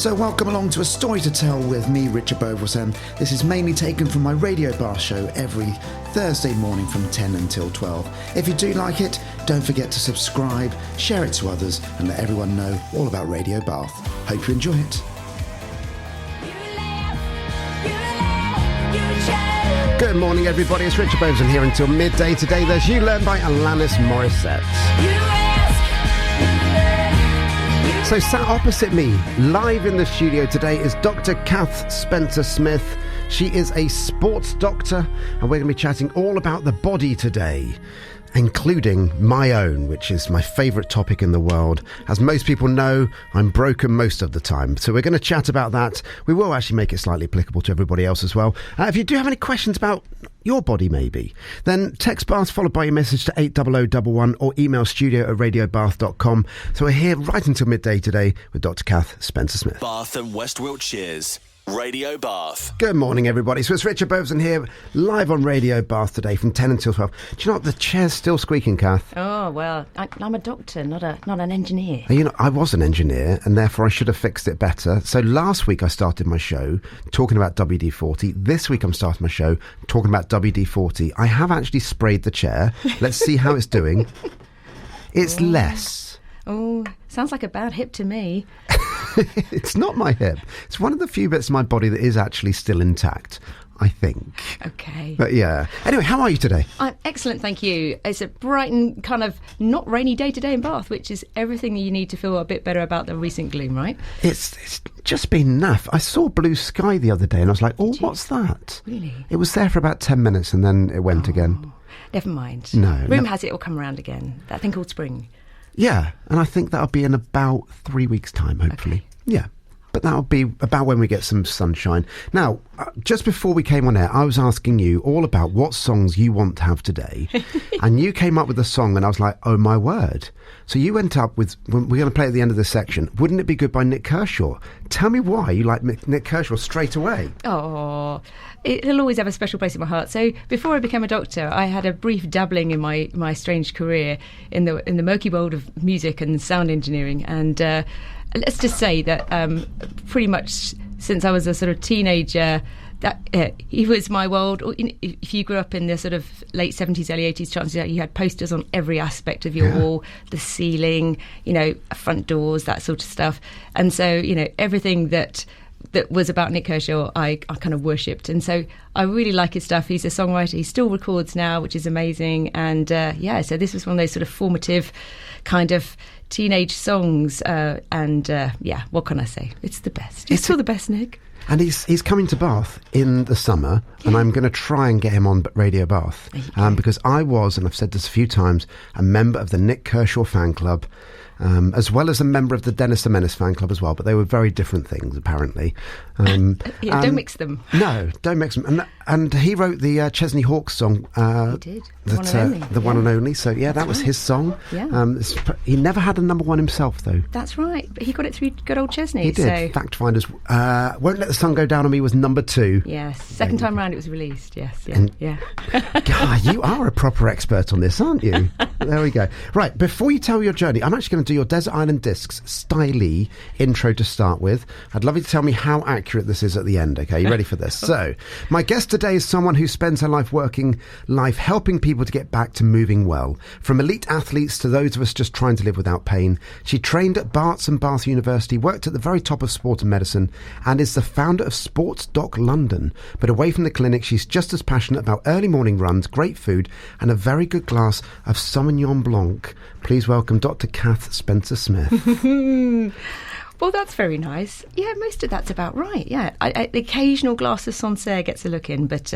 So welcome along to A Story to Tell with me, Richard Beauvoisin. This is mainly taken from my Radio Bath show every Thursday morning from 10 until 12. If you do like it, don't forget to subscribe, share it to others and let everyone know all about Radio Bath. Hope you enjoy it. Good morning, everybody. It's Richard Beauvoisin here until midday today. There's You Learn by Alanis Morissette. So sat opposite me, live in the studio today, is Dr. Kath Spencer-Smith. She is a sports doctor, and we're going to be chatting all about the body today, including my own, which is my favourite topic in the world. As most people know, I'm broken most of the time. So we're going to chat about that. We will actually make it slightly applicable to everybody else as well. If you do have any questions about your body maybe, then text Bath followed by your message to 80011 or email studio@radiobath.com. So we're here right until midday today with Dr. Kath Spencer-Smith. Bath and West Wiltshire's Radio Bath. Good morning, everybody. So it's Richard Beauvoisin here, live on Radio Bath today from 10 until 12. Do you know what? The chair's still squeaking, Kath. Oh, well, I'm a doctor, not an engineer. You know, I was an engineer, and therefore I should have fixed it better. So last week I started my show talking about WD-40. This week I'm starting my show talking about WD-40. I have actually sprayed the chair. Let's see how it's doing. It's less. Oh, sounds like a bad hip to me. It's not my hip. It's one of the few bits of my body that is actually still intact, I think. Okay. But yeah. Anyway, how are you today? I'm excellent, thank you. It's a bright and kind of not rainy day today in Bath, which is everything you need to feel a bit better about the recent gloom, right? It's just been naff. I saw blue sky the other day and I was like, oh, what's that? Really? It was there for about 10 minutes and then it went again. Never mind. No. Rumour has it will come around again. That thing called spring. Yeah, and I think that'll be in about 3 weeks' time, hopefully. Okay. Yeah, but that'll be about when we get some sunshine. Now, just before we came on air, I was asking you all about what songs you want to have today, and you came up with a song, and I was like, oh, my word. So you went up with, we're going to play at the end of this section, Wouldn't It Be Good by Nick Kershaw. Tell me why you like Nick Kershaw straight away. Oh, it'll always have a special place in my heart. So before I became a doctor, I had a brief dabbling in my strange career in the murky world of music and sound engineering. And let's just say that pretty much since I was a sort of teenager, that he was my world. If you grew up in the sort of late 70s, early 80s, chances are you had posters on every aspect of your wall, the ceiling, front doors, that sort of stuff. And so, everything that was about Nick Kershaw, I kind of worshipped. And so I really like his stuff. He's a songwriter. He still records now, which is amazing. And so this was one of those sort of formative kind of teenage songs. What can I say? It's the best. It's still the best, Nick. And he's coming to Bath in the summer, and I'm going to try and get him on Radio Bath. Because I was, and I've said this a few times, a member of the Nick Kershaw fan club, as well as a member of the Dennis the Menace fan club as well, but they were very different things, apparently. Don't mix them. No, don't mix them. And he wrote the Chesney Hawkes song. He did. The one and only. So, that was his song. Yeah. He never had a number one himself, though. That's right. But he got it through good old Chesney. He did. Fact Finders. Won't Let the Sun Go Down on Me was number 2. Yes. Second time round it was released. Yes. Yeah. God, you are a proper expert on this, aren't you? There we go. Right, before you tell your journey, I'm actually going to do your Desert Island Discs stylee intro to start with. I'd love you to tell me how accurate this is at the end, okay? You ready for this? So, my guest today is someone who spends her life helping people to get back to moving well. From elite athletes to those of us just trying to live without pain. She trained at Barts and Bath University, worked at the very top of sport and medicine, and is the founder of Sports Doc London. But away from the clinic, she's just as passionate about early morning runs, great food, and a very good glass of Sauvignon Blanc. Please welcome Dr. Kath Spencer-Smith. Well, that's very nice. Yeah, most of that's about right. Yeah, the occasional glass of Sancerre gets a look in, but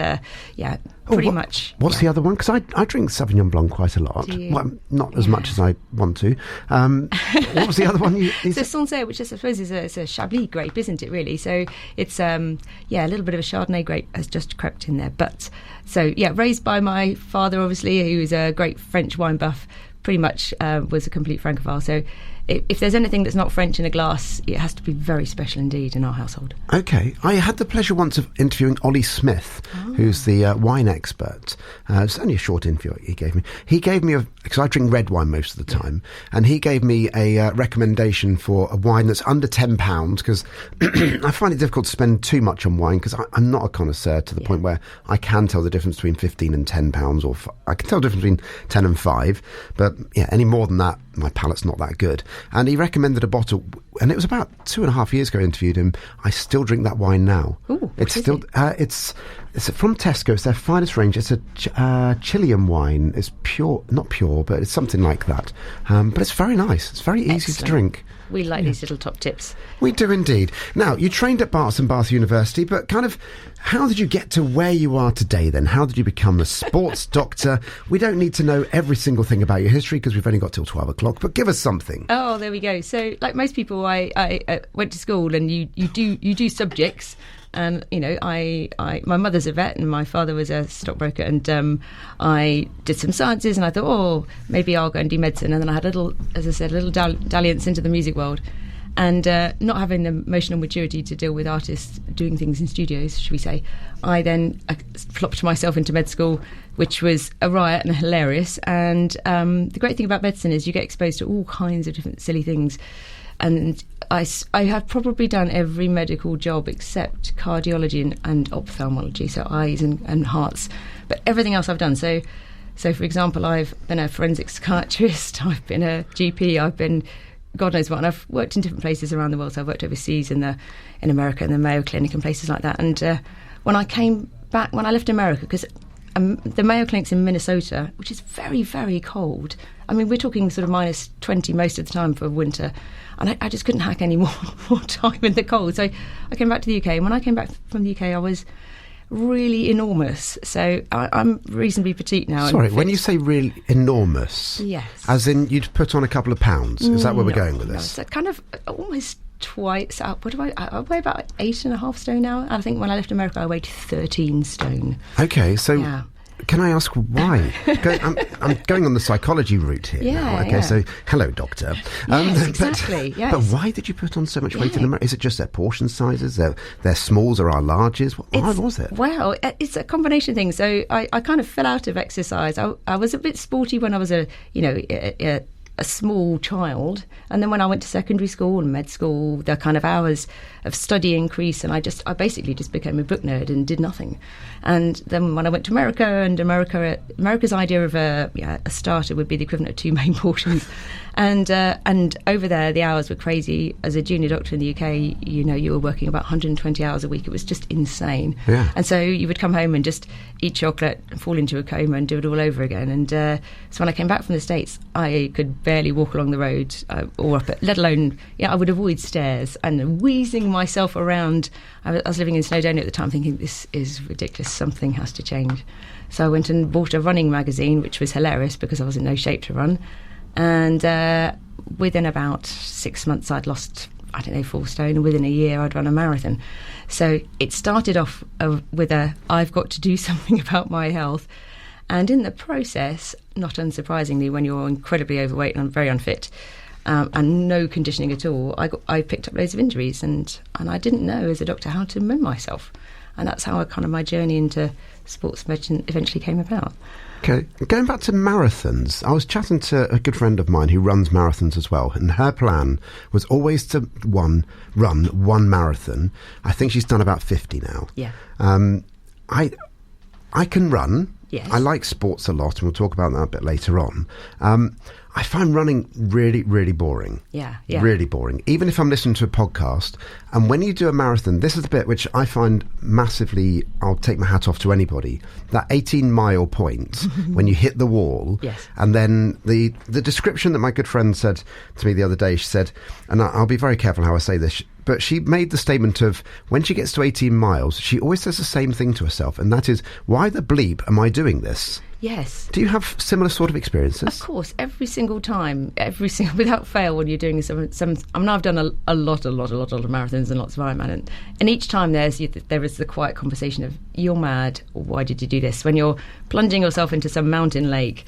pretty much. What's the other one? Because I drink Sauvignon Blanc quite a lot. Well, not as much as I want to. What was the other one? So Sancerre, which I suppose is a Chablis grape, isn't it? Really. So it's a little bit of a Chardonnay grape has just crept in there. But raised by my father, obviously, who is a great French wine buff. Pretty much was a complete Francophile. So if there's anything that's not French in a glass, it has to be very special indeed in our household. Okay. I had the pleasure once of interviewing Ollie Smith, who's the wine expert. It's only a short interview he gave me. He gave me, because I drink red wine most of the time, and he gave me a recommendation for a wine that's under £10, because I find it difficult to spend too much on wine, because I'm not a connoisseur to the point where I can tell the difference between £15 and £10, or I can tell the difference between 10 and 5, but any more than that, my palate's not that good. And he recommended a bottle, and it was about 2.5 years ago I interviewed him. I still drink that wine now. Ooh, it's still it's from Tesco. It's their finest range. It's a Chilean wine. It's pure, not pure, but it's something like that. But it's very nice. It's very easy to drink. We like these little top tips. We do indeed. Now, you trained at Barts and Bath University, but kind of, how did you get to where you are today then? How did you become a sports doctor? We don't need to know every single thing about your history, because we've only got till 12 o'clock, but give us something. Oh, there we go. So, like most people, I went to school, and you do subjects. And, you know, my mother's a vet and my father was a stockbroker, and I did some sciences, and I thought, maybe I'll go and do medicine. And then I had a little dalliance into the music world. And not having the emotional maturity to deal with artists doing things in studios, should we say, I then flopped myself into med school, which was a riot and hilarious. And the great thing about medicine is you get exposed to all kinds of different silly things. And I have probably done every medical job except cardiology and ophthalmology, so eyes and hearts. But everything else I've done. So for example, I've been a forensic psychiatrist, I've been a GP, I've been God knows what, and I've worked in different places around the world. So I've worked overseas in America, in the Mayo Clinic and places like that. And when I left America, because the Mayo Clinic's in Minnesota, which is very, very cold. I mean, we're talking sort of minus 20 most of the time for winter. And I just couldn't hack any more time in the cold. So I came back to the UK. And when I came back from the UK, I was really enormous. So I'm reasonably petite now. Sorry, when you say really enormous, yes, as in you'd put on a couple of pounds. Is that where we're going with this? So kind of almost twice up. What do I weigh about 8.5 stone now. I think when I left America, I weighed 13 stone. Okay, so. Yeah. Can I ask why? I'm going on the psychology route here now. Okay, so hello, doctor. Yes, exactly. Yes. But why did you put on so much weight in America? Is it just their portion sizes, their smalls or our larges? Why was it? Well, it's a combination of things. So I kind of fell out of exercise. I was a bit sporty when I was a small child, and then when I went to secondary school and med school, the kind of hours of study increased, and I basically just became a book nerd and did nothing. And then when I went to America, and America's idea of a starter would be the equivalent of 2 main portions, and over there the hours were crazy. As a junior doctor in the UK, you were working about 120 hours a week. It was just insane. Yeah. And so you would come home and just eat chocolate and fall into a coma and do it all over again. And so when I came back from the States, I could barely walk along the road or up it, let alone, I would avoid stairs and wheezing myself around. I was living in Snowdonia at the time, thinking, this is ridiculous, something has to change. So I went and bought a running magazine, which was hilarious because I was in no shape to run. And within about 6 months, I'd lost, 4 stone, and within a year, I'd run a marathon. So it started off with I've got to do something about my health. And in the process, not unsurprisingly, when you're incredibly overweight and very unfit, and no conditioning at all, I picked up loads of injuries, and I didn't know as a doctor how to mend myself. And that's how my journey into sports medicine eventually came about. Okay, going back to marathons, I was chatting to a good friend of mine who runs marathons as well, and her plan was always to run one marathon. I think she's done about 50 now. Yeah. I can run. Yes. I like sports a lot, and we'll talk about that a bit later on. I find running really, really boring. Yeah. Really boring. Even if I'm listening to a podcast, and when you do a marathon, this is the bit which I find massively, I'll take my hat off to anybody, that 18-mile point when you hit the wall. Yes. And then the description that my good friend said to me the other day, she said, and I'll be very careful how I say this, but she made the statement of, when she gets to 18 miles, she always says the same thing to herself, and that is, why the bleep am I doing this? Yes. Do you have similar sort of experiences? Of course, every single time, without fail, when you're doing some. I mean, I've done a lot of marathons and lots of Ironman, and each time there is the quiet conversation of, you're mad, or why did you do this? When you're plunging yourself into some mountain lake,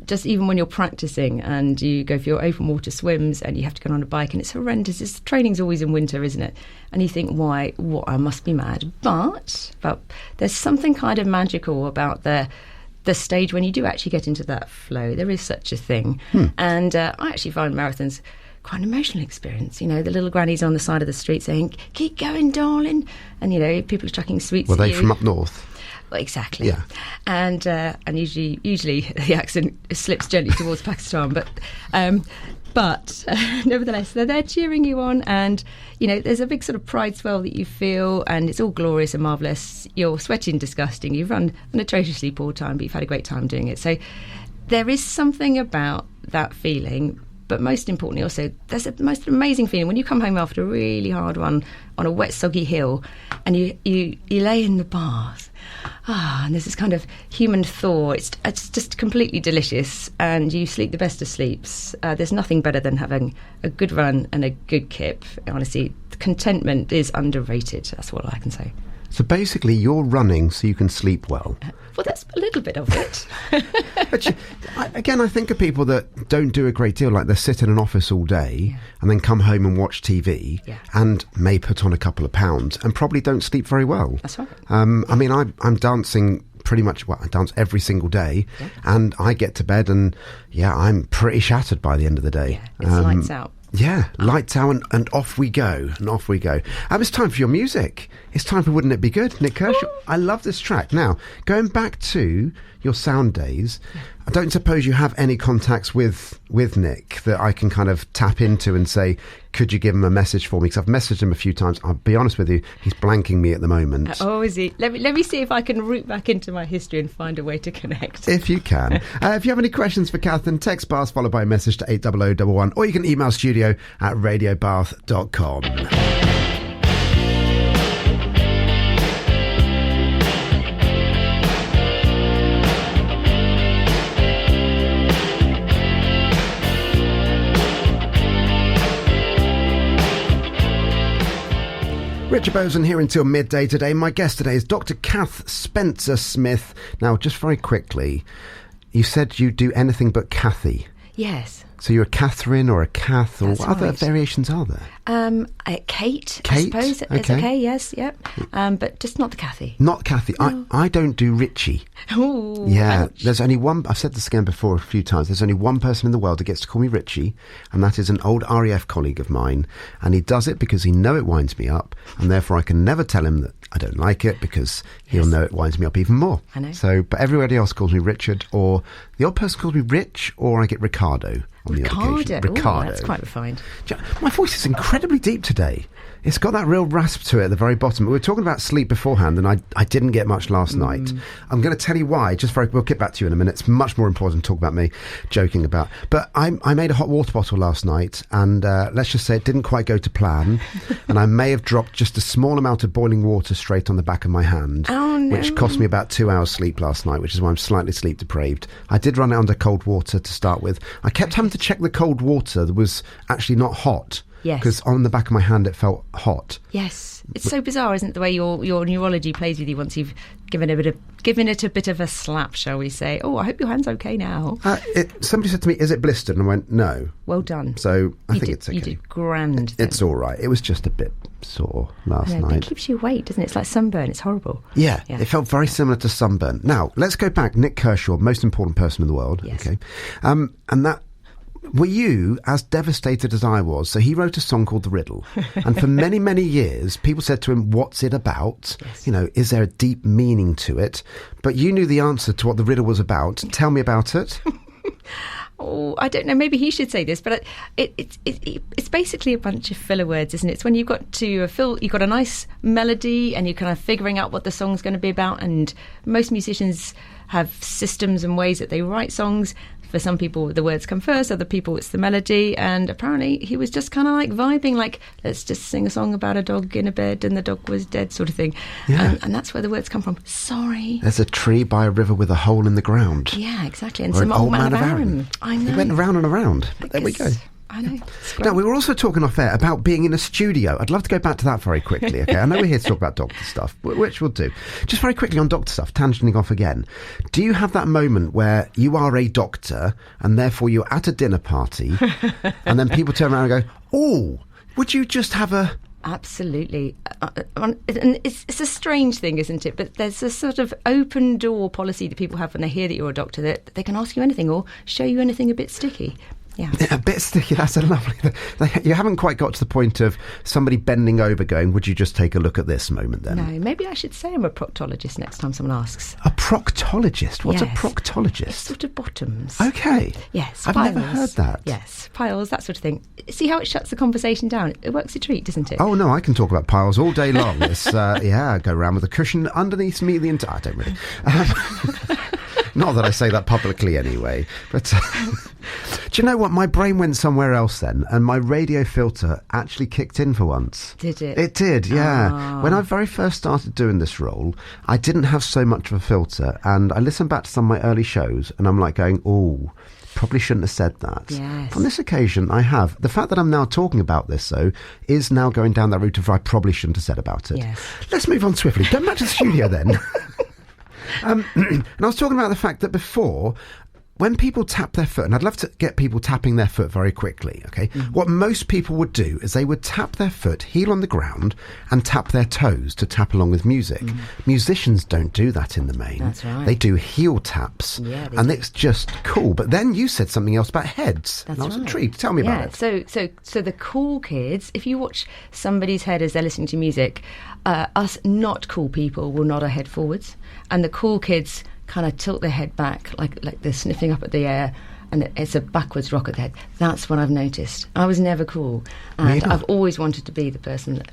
just even when you're practicing and you go for your open water swims and you have to go on a bike and it's horrendous. Training's always in winter, isn't it? And you think, why? What? I must be mad. But there's something kind of magical about the stage when you do actually get into that flow. There is such a thing. And I actually find marathons quite an emotional experience. You know, the little grannies on the side of the street saying, keep going, darling. And, you know, people are chucking sweets at you. Were they from up north? Well, exactly. Yeah. And usually the accent slips gently towards Pakistan, but nevertheless, they're there cheering you on, and you know there's a big sort of pride swell that you feel, and it's all glorious and marvellous. You're sweating disgusting. You've run an atrociously poor time, but you've had a great time doing it. So there is something about that feeling. But most importantly, also, there's a most amazing feeling when you come home after a really hard run on a wet, soggy hill, and you lay in the bath. And there's this kind of human thaw. It's just completely delicious, and you sleep the best of sleeps. There's nothing better than having a good run and a good kip. Honestly, contentment is underrated. That's what I can say. So basically, you're running so you can sleep well. Well, that's a little bit of it. But I think of people that don't do a great deal, like they sit in an office all day and then come home and watch TV and may put on a couple of pounds and probably don't sleep very well. That's right. I mean, I'm dancing pretty much, I dance every single day and I get to bed and, I'm pretty shattered by the end of the day. Yeah, it's lights out. Yeah, lights out and off we go, It's time for your music. It's time for Wouldn't It Be Good? Nick Kershaw. I love this track. Now, going back to your sound days, I don't suppose you have any contacts with Nick that I can kind of tap into and say, could you give him a message for me? Because I've messaged him a few times. I'll be honest with you, he's blanking me at the moment. Oh, is he? Let me see if I can root back into my history and find a way to connect. If you can. If you have any questions for Catherine, text BARS followed by a message to 80011, or you can email studio@radiobath.com. Richard Beauvoisin here until midday today. My guest today is Dr. Kath Spencer-Smith. Now, just very quickly, you said you do anything but Kathy. Yes. So you're a Catherine or a Kath, or That's what other right. variations are there? Kate, Kate? I suppose. It's okay, yes, yep. But just not the Kathy. Not Kathy. No. I don't do Richie. Ooh, Yeah, ouch. there's only one, I've said this again before a few times, there's only one person in the world that gets to call me Richie, and that is an old RAF colleague of mine, and he does it because he knows it winds me up, and therefore I can never tell him that I don't like it, because he'll know it winds me up even more. I know. So, but everybody else calls me Richard, or the odd person calls me Rich, or I get Ricardo on the odd occasion. Ricardo. Ooh, that's quite refined. My voice is incredibly deep today. It's got that real rasp to it at the very bottom. We were talking about sleep beforehand, and I didn't get much last night. I'm going to tell you why. We'll get back to you in a minute. It's much more important to talk about me joking about. But I made a hot water bottle last night, and let's just say it didn't quite go to plan. And I may have dropped just a small amount of boiling water straight on the back of my hand, which cost me about 2 hours sleep last night, which is why I'm slightly sleep deprived. I did run it under cold water to start with. I kept having to check the cold water that was actually not hot. Yes. Because on the back of my hand it felt hot. Yes. It's so bizarre, isn't it, the way your neurology plays with you once you've given it a bit of a slap, shall we say. Oh, I hope your hand's okay now. Somebody said to me, is it blistered? And I went, no. Well done. So I think it's okay. You did grand. Then. It's all right. It was just a bit sore last night. It keeps you awake, doesn't it? It's like sunburn. It's horrible. Yeah, it felt very similar to sunburn. Now, let's go back. Nick Kershaw, most important person in the world. Yes. Okay. And that... Were you as devastated as I was? So he wrote a song called The Riddle. And for many, many years, people said to him, what's it about? Yes. You know, is there a deep meaning to it? But you knew the answer to what The Riddle was about. Tell me about it. Oh, I don't know. Maybe he should say this, but it's basically a bunch of filler words, isn't it? It's when you've got you've got a nice melody and you're kind of figuring out what the song's going to be about. And most musicians have systems and ways that they write songs. For some people, the words come first. Other people, it's the melody. And apparently, he was just kind of like vibing, like, let's just sing a song about a dog in a bed and the dog was dead, sort of thing. Yeah. And that's where the words come from. Sorry. There's a tree by a river with a hole in the ground. Yeah, exactly. And Or some an old man of Aram. I know. He went around and around. But there we go. I know. Now, we were also talking off air about being in a studio. I'd love to go back to that very quickly, okay? I know we're here to talk about doctor stuff, which we'll do. Just very quickly on doctor stuff, tangenting off again. Do you have that moment where you are a doctor and therefore you're at a dinner party and then people turn around and go, oh, would you just have a... Absolutely. And it's a strange thing, isn't it? But there's a sort of open door policy that people have when they hear that you're a doctor, that they can ask you anything or show you anything a bit sticky. Yeah, a bit sticky. That's a lovely... You haven't quite got to the point of somebody bending over going, would you just take a look at this moment then? No, maybe I should say I'm a proctologist next time someone asks. A proctologist? What's Yes. a proctologist? It's sort of bottoms. Okay. Yes, I've piles. never heard that. Yes, piles, that sort of thing. See how it shuts the conversation down? It works a treat, doesn't it? Oh, no, I can talk about piles all day long. It's, I go around with a cushion underneath me the entire... I don't really... Not that I say that publicly anyway, but do you know what? My brain went somewhere else then, and my radio filter actually kicked in for once. Did it? It did, yeah. Oh. When I very first started doing this role, I didn't have so much of a filter, and I listened back to some of my early shows, and I'm like going, oh, probably shouldn't have said that. Yes. On this occasion, I have. The fact that I'm now talking about this, though, is now going down that route of I probably shouldn't have said about it. Yes. Let's move on swiftly. Go back to the studio then. And I was talking about the fact that before, when people tap their foot, and I'd love to get people tapping their foot very quickly, okay? What most people would do is they would tap their foot, heel on the ground, and tap their toes to tap along with music. Musicians don't do that in the main. That's right. They do heel taps, Yeah, they and do. it's just cool. But then you said something else about heads, That's and I was right. intrigued. Tell me about it. So the cool kids, if you watch somebody's head as they're listening to music, us not cool people will nod our head forwards, and the cool kids kind of tilt their head back like they're sniffing up at the air, and it's a backwards rock at the head. That's what I've noticed. I was never cool, and Really? I've always wanted to be the person that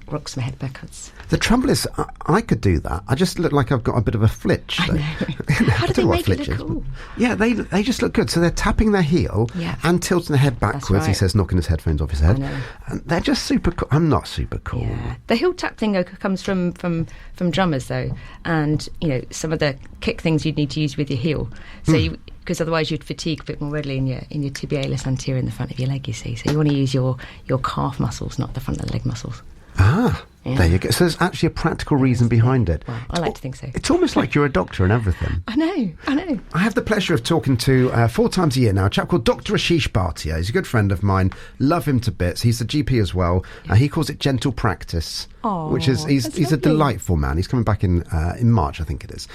rocks my head backwards. The trouble is, I could do that. I just look like I've got a bit of a flitch. I know. How do don't they know what make it flitch look is, cool? but- Yeah, they just look good. So they're tapping their heel Yeah. and tilting their head backwards. He right. says, knocking his headphones off his head. I know. And they're just super cool. I'm not super cool. Yeah. The heel tap thing comes from drummers though, and some of the kick things you'd need to use with your heel. So because otherwise you'd fatigue a bit more readily in your tibialis anterior in the front of your leg. You see, so you want to use your calf muscles, not the front of the leg muscles. Ah, Yeah. there you go. So there's actually a practical reason behind it. Well, I like to think so. It's almost like you're a doctor and everything. I know. I have the pleasure of talking to 4 times a year now a chap called Dr. Ashish Bhatia. He's a good friend of mine. Love him to bits. He's a GP as well. He calls it gentle practice, Aw, which is he's that's a lovely. delightful man. He's coming back in March, I think it is.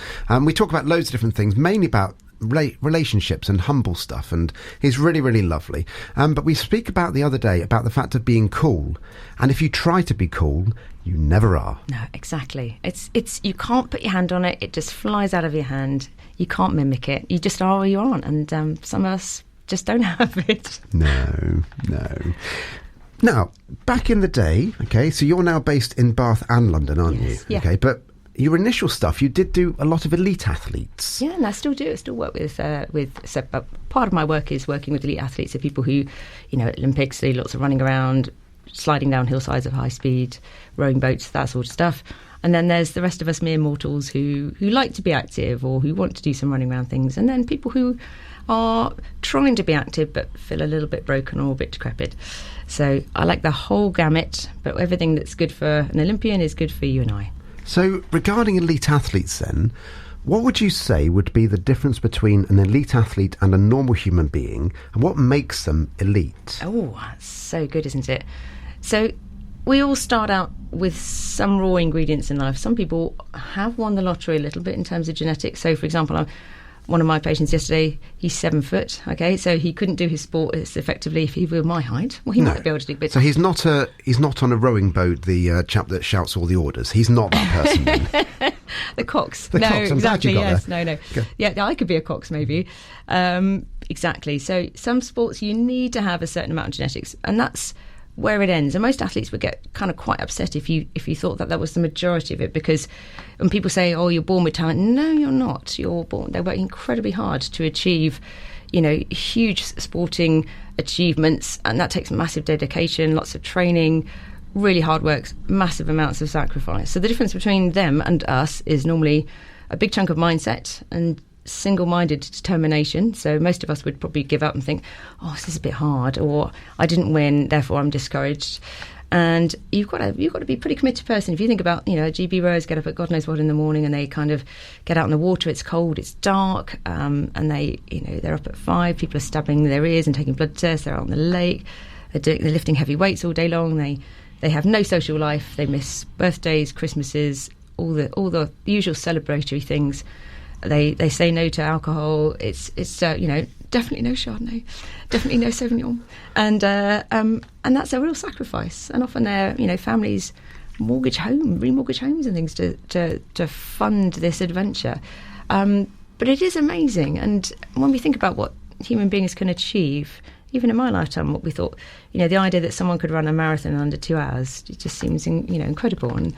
We talk about loads of different things, mainly about relationships and humble stuff, and he's really, really lovely. But we speak about the other day about the fact of being cool, and if you try to be cool, you never are. No, exactly. It's you can't put your hand on it. It just flies out of your hand. You can't mimic it. You just are or you aren't. And some of us just don't have it. No. Now, back in the day, okay, so you're now based in Bath and London, aren't Yes, you? yeah. Okay, but your initial stuff, you did do a lot of elite athletes. Yeah, and I still do. I still work with. So part of my work is working with elite athletes, so people who, Olympics, do lots of running around, sliding down hillsides of high speed, rowing boats, that sort of stuff. And then there's the rest of us mere mortals who like to be active or who want to do some running around things. And then people who are trying to be active but feel a little bit broken or a bit decrepit. So I like the whole gamut, but everything that's good for an Olympian is good for you and I. So regarding elite athletes then, what would you say would be the difference between an elite athlete and a normal human being, and what makes them elite? Oh, that's so good, isn't it? So we all start out with some raw ingredients in life. Some people have won the lottery a little bit in terms of genetics. So, for example, one of my patients yesterday, he's 7 foot, okay, so he couldn't do his sport as effectively if he were my height. Well, he might be able to do a bit. So he's not on a rowing boat, the chap that shouts all the orders. He's not that person then. The cox. The no, cox, I'm glad you exactly, got yes. there. No. Okay. Yeah, I could be a cox maybe. Exactly. So some sports you need to have a certain amount of genetics, and that's where it ends. And most athletes would get kind of quite upset if you thought that was the majority of it, because when people say, "Oh, you're born with talent," no, you're not. They work incredibly hard to achieve, huge sporting achievements, and that takes massive dedication, lots of training, really hard work, massive amounts of sacrifice. So the difference between them and us is normally a big chunk of mindset and single-minded determination. So most of us would probably give up and think, oh, this is a bit hard, or I didn't win, therefore I'm discouraged. And you've got to be a pretty committed person. If you think about, GB rowers get up at God knows what in the morning, and they kind of get out in the water. It's cold, it's dark, and they're up at 5. People are stabbing their ears and taking blood tests. They're out on the lake. They're lifting heavy weights all day long. They have no social life. They miss birthdays, Christmases, all the usual celebratory things. They say no to alcohol. It's definitely no Chardonnay, definitely no Sauvignon, and that's a real sacrifice. And often their families remortgage homes and things to fund this adventure. But it is amazing. And when we think about what human beings can achieve, even in my lifetime, what we thought, the idea that someone could run a marathon in under 2 hours, it just seems incredible. And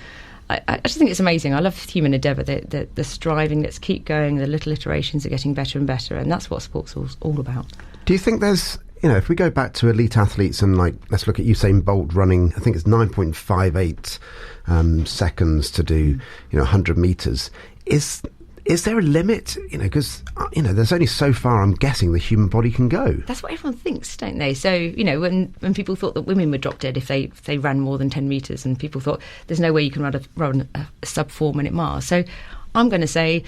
I just think it's amazing. I love human endeavour, the striving, let's keep going, the little iterations are getting better and better, and that's what sport's all about. Do you think there's, if we go back to elite athletes and let's look at Usain Bolt running, I think it's 9.58 seconds to do, 100 metres. Is there a limit? Because there's only so far, I'm guessing, the human body can go. That's what everyone thinks, don't they? So when people thought that women would drop dead if they ran more than 10 metres, and people thought there's no way you can run a sub 4 minute mile. So I'm going to say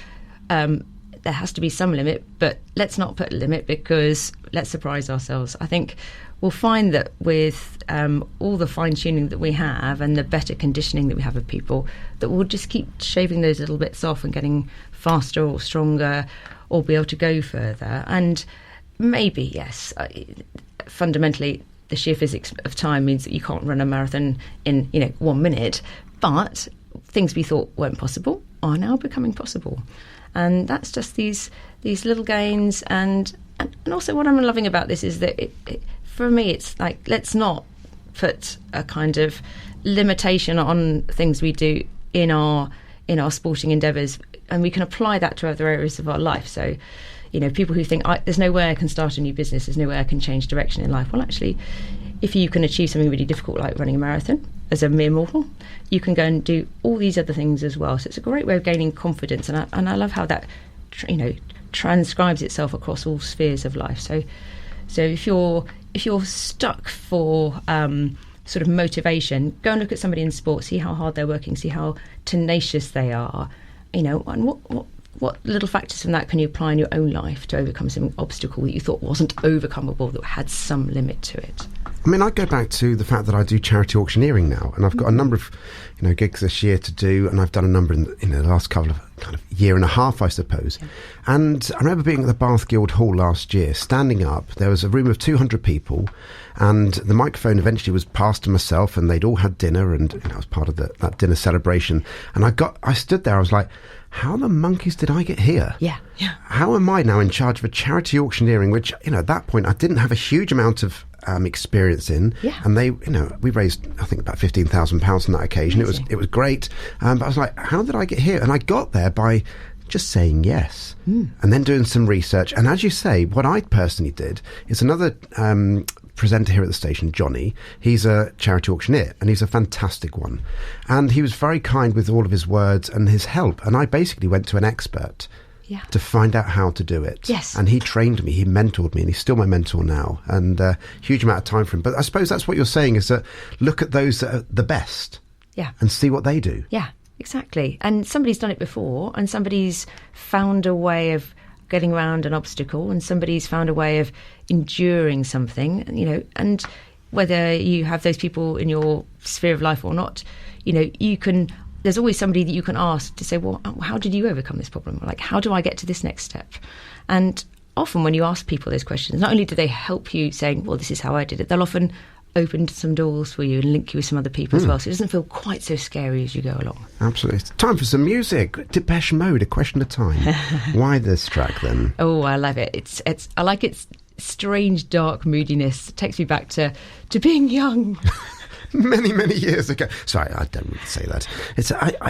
there has to be some limit, but let's not put a limit, because let's surprise ourselves. I think we'll find that with all the fine-tuning that we have and the better conditioning that we have of people, that we'll just keep shaving those little bits off and getting faster or stronger or be able to go further. And maybe, yes, fundamentally, the sheer physics of time means that you can't run a marathon in 1 minute, but things we thought weren't possible are now becoming possible. And that's just these little gains. And also what I'm loving about this is that for me, it's like, let's not put a kind of limitation on things we do in our sporting endeavours, and we can apply that to other areas of our life. So, people who think, there's no way I can start a new business, there's no way I can change direction in life. Well, actually, if you can achieve something really difficult like running a marathon as a mere mortal, you can go and do all these other things as well. So it's a great way of gaining confidence, and I love how that transcribes itself across all spheres of life. So if you're stuck for sort of motivation, go and look at somebody in sport, see how hard they're working, see how tenacious they are, and what little factors from that can you apply in your own life to overcome some obstacle that you thought wasn't overcomable, that had some limit to it. I mean, I go back to the fact that I do charity auctioneering now, and I've got a number of gigs this year to do, and I've done a number in the last couple of kind of year and a half, I suppose. Yeah. And I remember being at the Bath Guild Hall last year, standing up. There was a room of 200 people, and the microphone eventually was passed to myself, and they'd all had dinner, and I was part of that dinner celebration. And I stood there, I was like, how the monkeys did I get here? Yeah. How am I now in charge of a charity auctioneering, which, at that point I didn't have a huge amount of experience in. Yeah. And we raised, I think, about £15,000 on that occasion. Amazing. It was great. But I was like, how did I get here? And I got there by just saying yes, and then doing some research. And as you say, what I personally did is another presenter here at the station, Johnny, he's a charity auctioneer, and he's a fantastic one. And he was very kind with all of his words and his help. And I basically went to an expert to find out how to do it. Yes. And he trained me, he mentored me, and he's still my mentor now. And huge amount of time for him. But I suppose that's what you're saying, is that look at those that are the best. Yeah. And see what they do. Yeah, exactly. And somebody's done it before, and somebody's found a way of getting around an obstacle, and somebody's found a way of enduring something, and whether you have those people in your sphere of life or not, there's always somebody that you can ask to say, well, how did you overcome this problem? Like, how do I get to this next step? And often when you ask people those questions, not only do they help you saying, well, this is how I did it, they'll often open some doors for you and link you with some other people as well, so it doesn't feel quite so scary as you go along. Absolutely. It's time for some music. Depeche Mode, A Question of Time. Why this track then? Oh, I love it. I like its strange dark moodiness. It takes me back to being young. many years ago. Sorry, I don't want to say that.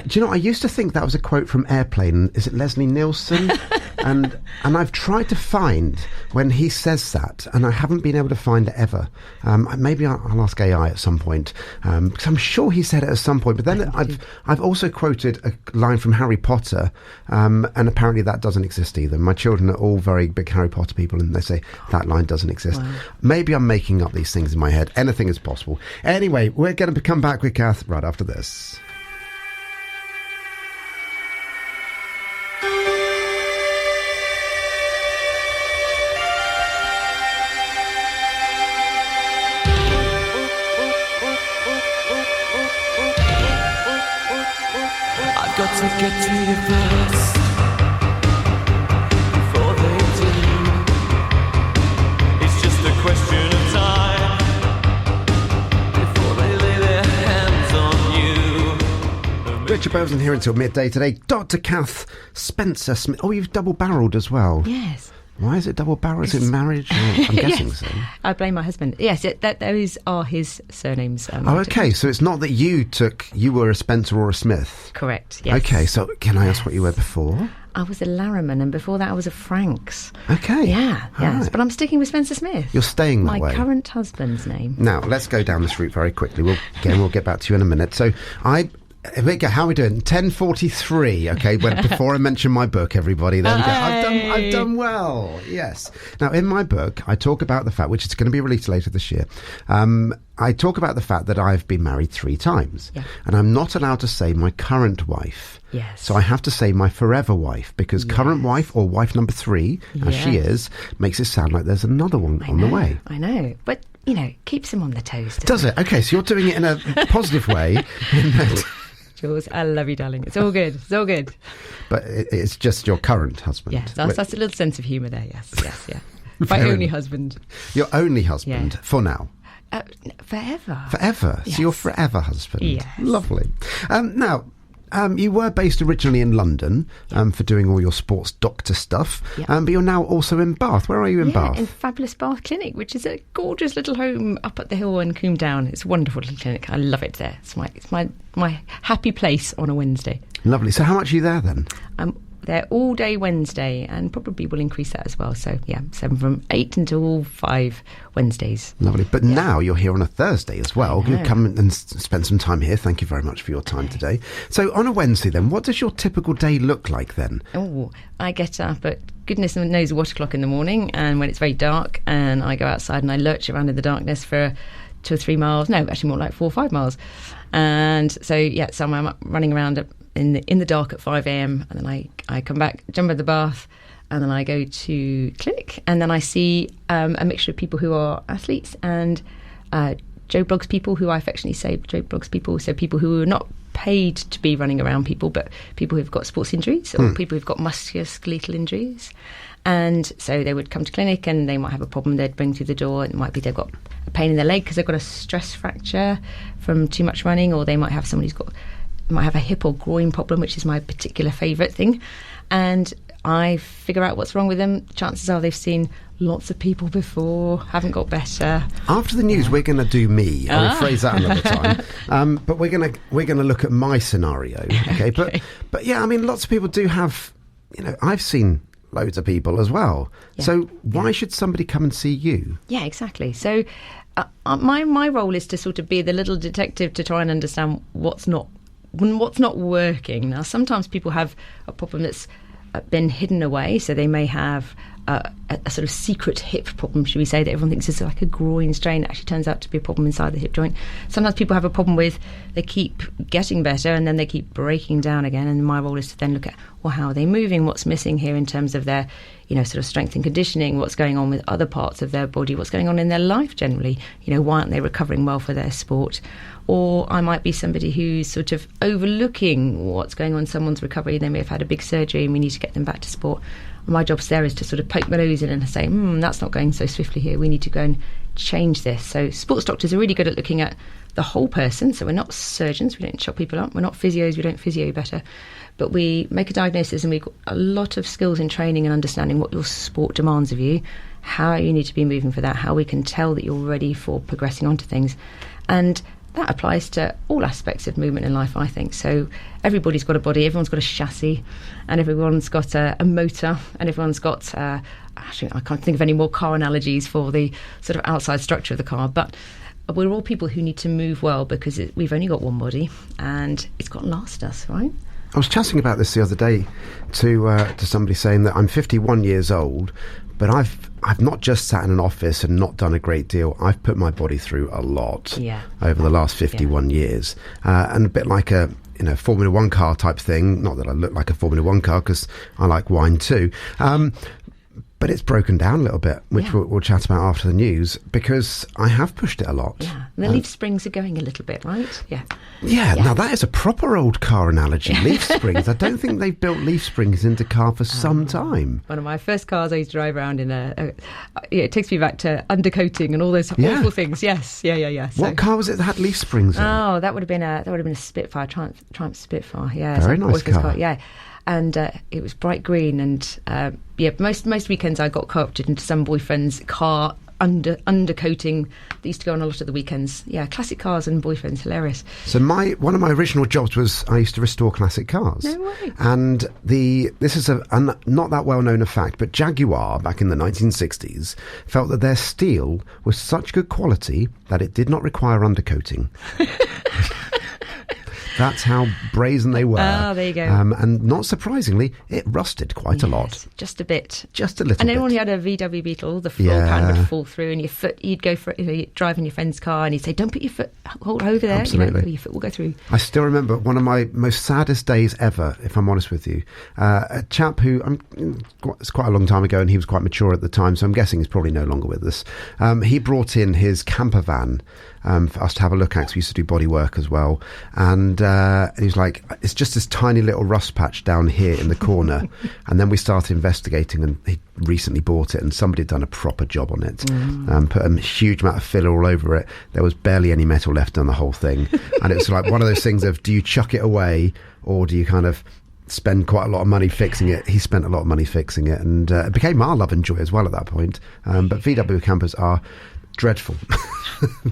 Do you know, I used to think that was a quote from Airplane. Is it Leslie Nielsen? and I've tried to find when he says that, and I haven't been able to find it ever. Maybe I'll ask AI at some point, because I'm sure he said it at some point. But then I've also quoted a line from Harry Potter, and apparently that doesn't exist either. My children are all very big Harry Potter people, and they say that line doesn't exist. Wow. Maybe I'm making up these things in my head. Anything is possible. Anyway, we're going to come back with Kath right after this. I've got to get to you first before they do. It's just a question of time before they lay their hands on you. Richard Beauvoisin here until midday today. Dr. Kath Spencer Smith. Oh, you've double-barrelled as well. Yes. Why is it double-barrelled? Is it marriage? I'm guessing Yes. so. I blame my husband. Yes, those are his surnames. Oh, okay. So it's not that you were a Spencer or a Smith. Correct, yes. Okay, so can I ask what you were before? I was a Larriman, and before that I was a Franks. Okay. Yeah, All yes. right. But I'm sticking with Spencer Smith. You're staying that my way. current husband's name. Now, let's go down this route very quickly. We'll get back to you in a minute. So here we go. How are we doing? 10:43. Okay, before I mention my book, everybody. There we go. I've done well. Yes. Now, in my book, I talk about the fact, which is going to be released later this year. I talk about the fact that I've been married 3 times, and I'm not allowed to say my current wife. Yes. So I have to say my forever wife, because current wife or wife number 3, as she is, makes it sound like there's another one on the way. I know, but keeps him on the toes. Does it? Okay, so you're doing it in a positive way. Jules, I love you, darling. It's all good. It's all good. But it's just your current husband. Yes, that's a little sense of humour there. Yes, yeah. My Fair only enough. husband. Your only husband for now. Forever. Forever. Yes. So your forever husband. Yes. Lovely. Now, you were based originally in London for doing all your sports doctor stuff, but you're now also in Bath. Where are you in Bath? In fabulous Bath Clinic, which is a gorgeous little home up at the hill in Combe Down. It's a wonderful little clinic. I love it there. It's my happy place on a Wednesday. Lovely. So how much are you there then? They're all day Wednesday, and probably will increase that as well. So, 7 from 8 until 5 Wednesdays. Lovely. But now you're here on a Thursday as well. You come and spend some time here. Thank you very much for your time today. So on a Wednesday then, what does your typical day look like then? Oh, I get up at goodness knows what o'clock in the morning, and when it's very dark, and I go outside and I lurch around in the darkness for 2 or 3 miles. No, actually more like 4 or 5 miles. And so, I'm up running around in the dark at 5 a.m. and then I come back, jump in the bath, and then I go to clinic, and then I see a mixture of people who are athletes and Joe Bloggs people, who I affectionately say Joe Bloggs people, so people who are not paid to be running around people, but people who've got sports injuries or people who've got musculoskeletal injuries. And so they would come to clinic and they might have a problem they'd bring through the door. It might be they've got a pain in their leg because they've got a stress fracture from too much running, or they might have someone who's might have a hip or groin problem, which is my particular favourite thing. And I figure out what's wrong with them. Chances are they've seen lots of people before, haven't got better. After the news, we're going to do me. I'll rephrase that another time. But we're going to look at my scenario. Okay, Okay. But yeah, I mean, lots of people do have. I've seen loads of people as well. Yeah. So why should somebody come and see you? Yeah, exactly. So my role is to sort of be the little detective to try and understand what's not working. Now, sometimes people have a problem that's been hidden away, so they may have a sort of secret hip problem, should we say, that everyone thinks is like a groin strain. It actually turns out to be a problem inside the hip joint. Sometimes people have a problem with, they keep getting better and then they keep breaking down again, and my role is to then look at, well, how are they moving, what's missing here in terms of their sort of strength and conditioning, what's going on with other parts of their body, what's going on in their life generally, why aren't they recovering well for their sport. Or I might be somebody who's sort of overlooking what's going on in someone's recovery. They may have had a big surgery and we need to get them back to sport. My job there is to sort of poke my nose in and say, that's not going so swiftly here. We need to go and change this. So sports doctors are really good at looking at the whole person. So we're not surgeons. We don't chop people up. We're not physios. We don't physio better. But we make a diagnosis, and we've got a lot of skills in training and understanding what your sport demands of you, how you need to be moving for that, how we can tell that you're ready for progressing onto things. And that applies to all aspects of movement in life, I think. So everybody's got a body, everyone's got a chassis, and everyone's got a motor, and everyone's got, actually, I can't think of any more car analogies for the sort of outside structure of the car, but we're all people who need to move well because we've only got one body, and it's got to last us, right? I was chatting about this the other day to somebody, saying that I'm 51 years old, but I've not just sat in an office and not done a great deal. I've put my body through a lot over the last 51 years, and a bit like a Formula One car type thing. Not that I look like a Formula One car, because I like wine too. But it's broken down a little bit, which we'll chat about after the news, because I have pushed it a lot. Yeah, and the leaf springs are going a little bit, right? Yeah, now that is a proper old car analogy. Leaf springs. I don't think they've built leaf springs into car for some time. One of my first cars I used to drive around in it takes me back to undercoating and all those awful things. Yes, yeah. So, what car was it that had leaf springs in? Oh, that would have been a Spitfire, Triumph Spitfire. Yeah, very nice car. Yeah. And it was bright green, and most weekends I got co-opted into some boyfriend's car undercoating. They used to go on a lot of the weekends. Yeah, classic cars and boyfriends, hilarious. So one of my original jobs was I used to restore classic cars. No way. And this is a not that well known a fact, but Jaguar back in the 1960s felt that their steel was such good quality that it did not require undercoating. That's how brazen they were. Oh, there you go. And not surprisingly, it rusted quite a lot. Just a bit. Just a little bit. And then when you had a VW Beetle, the floor pan would fall through, and your foot, you'd go for it, you'd drive in your friend's car, and he'd say, don't put your foot over there. Absolutely. Your foot will go through. I still remember one of my most saddest days ever, if I'm honest with you. A chap who, it's quite a long time ago, and he was quite mature at the time, so I'm guessing he's probably no longer with us. He brought in his camper van for us to have a look at, because we used to do body work as well. And he was like, it's just this tiny little rust patch down here in the corner. And then we started investigating, and he recently bought it, and somebody had done a proper job on it. Put a huge amount of filler all over it. There was barely any metal left on the whole thing. And it was like one of those things of, do you chuck it away, or do you kind of spend quite a lot of money fixing it? He spent a lot of money fixing it, and it became our love and joy as well at that point. But VW campers are dreadful.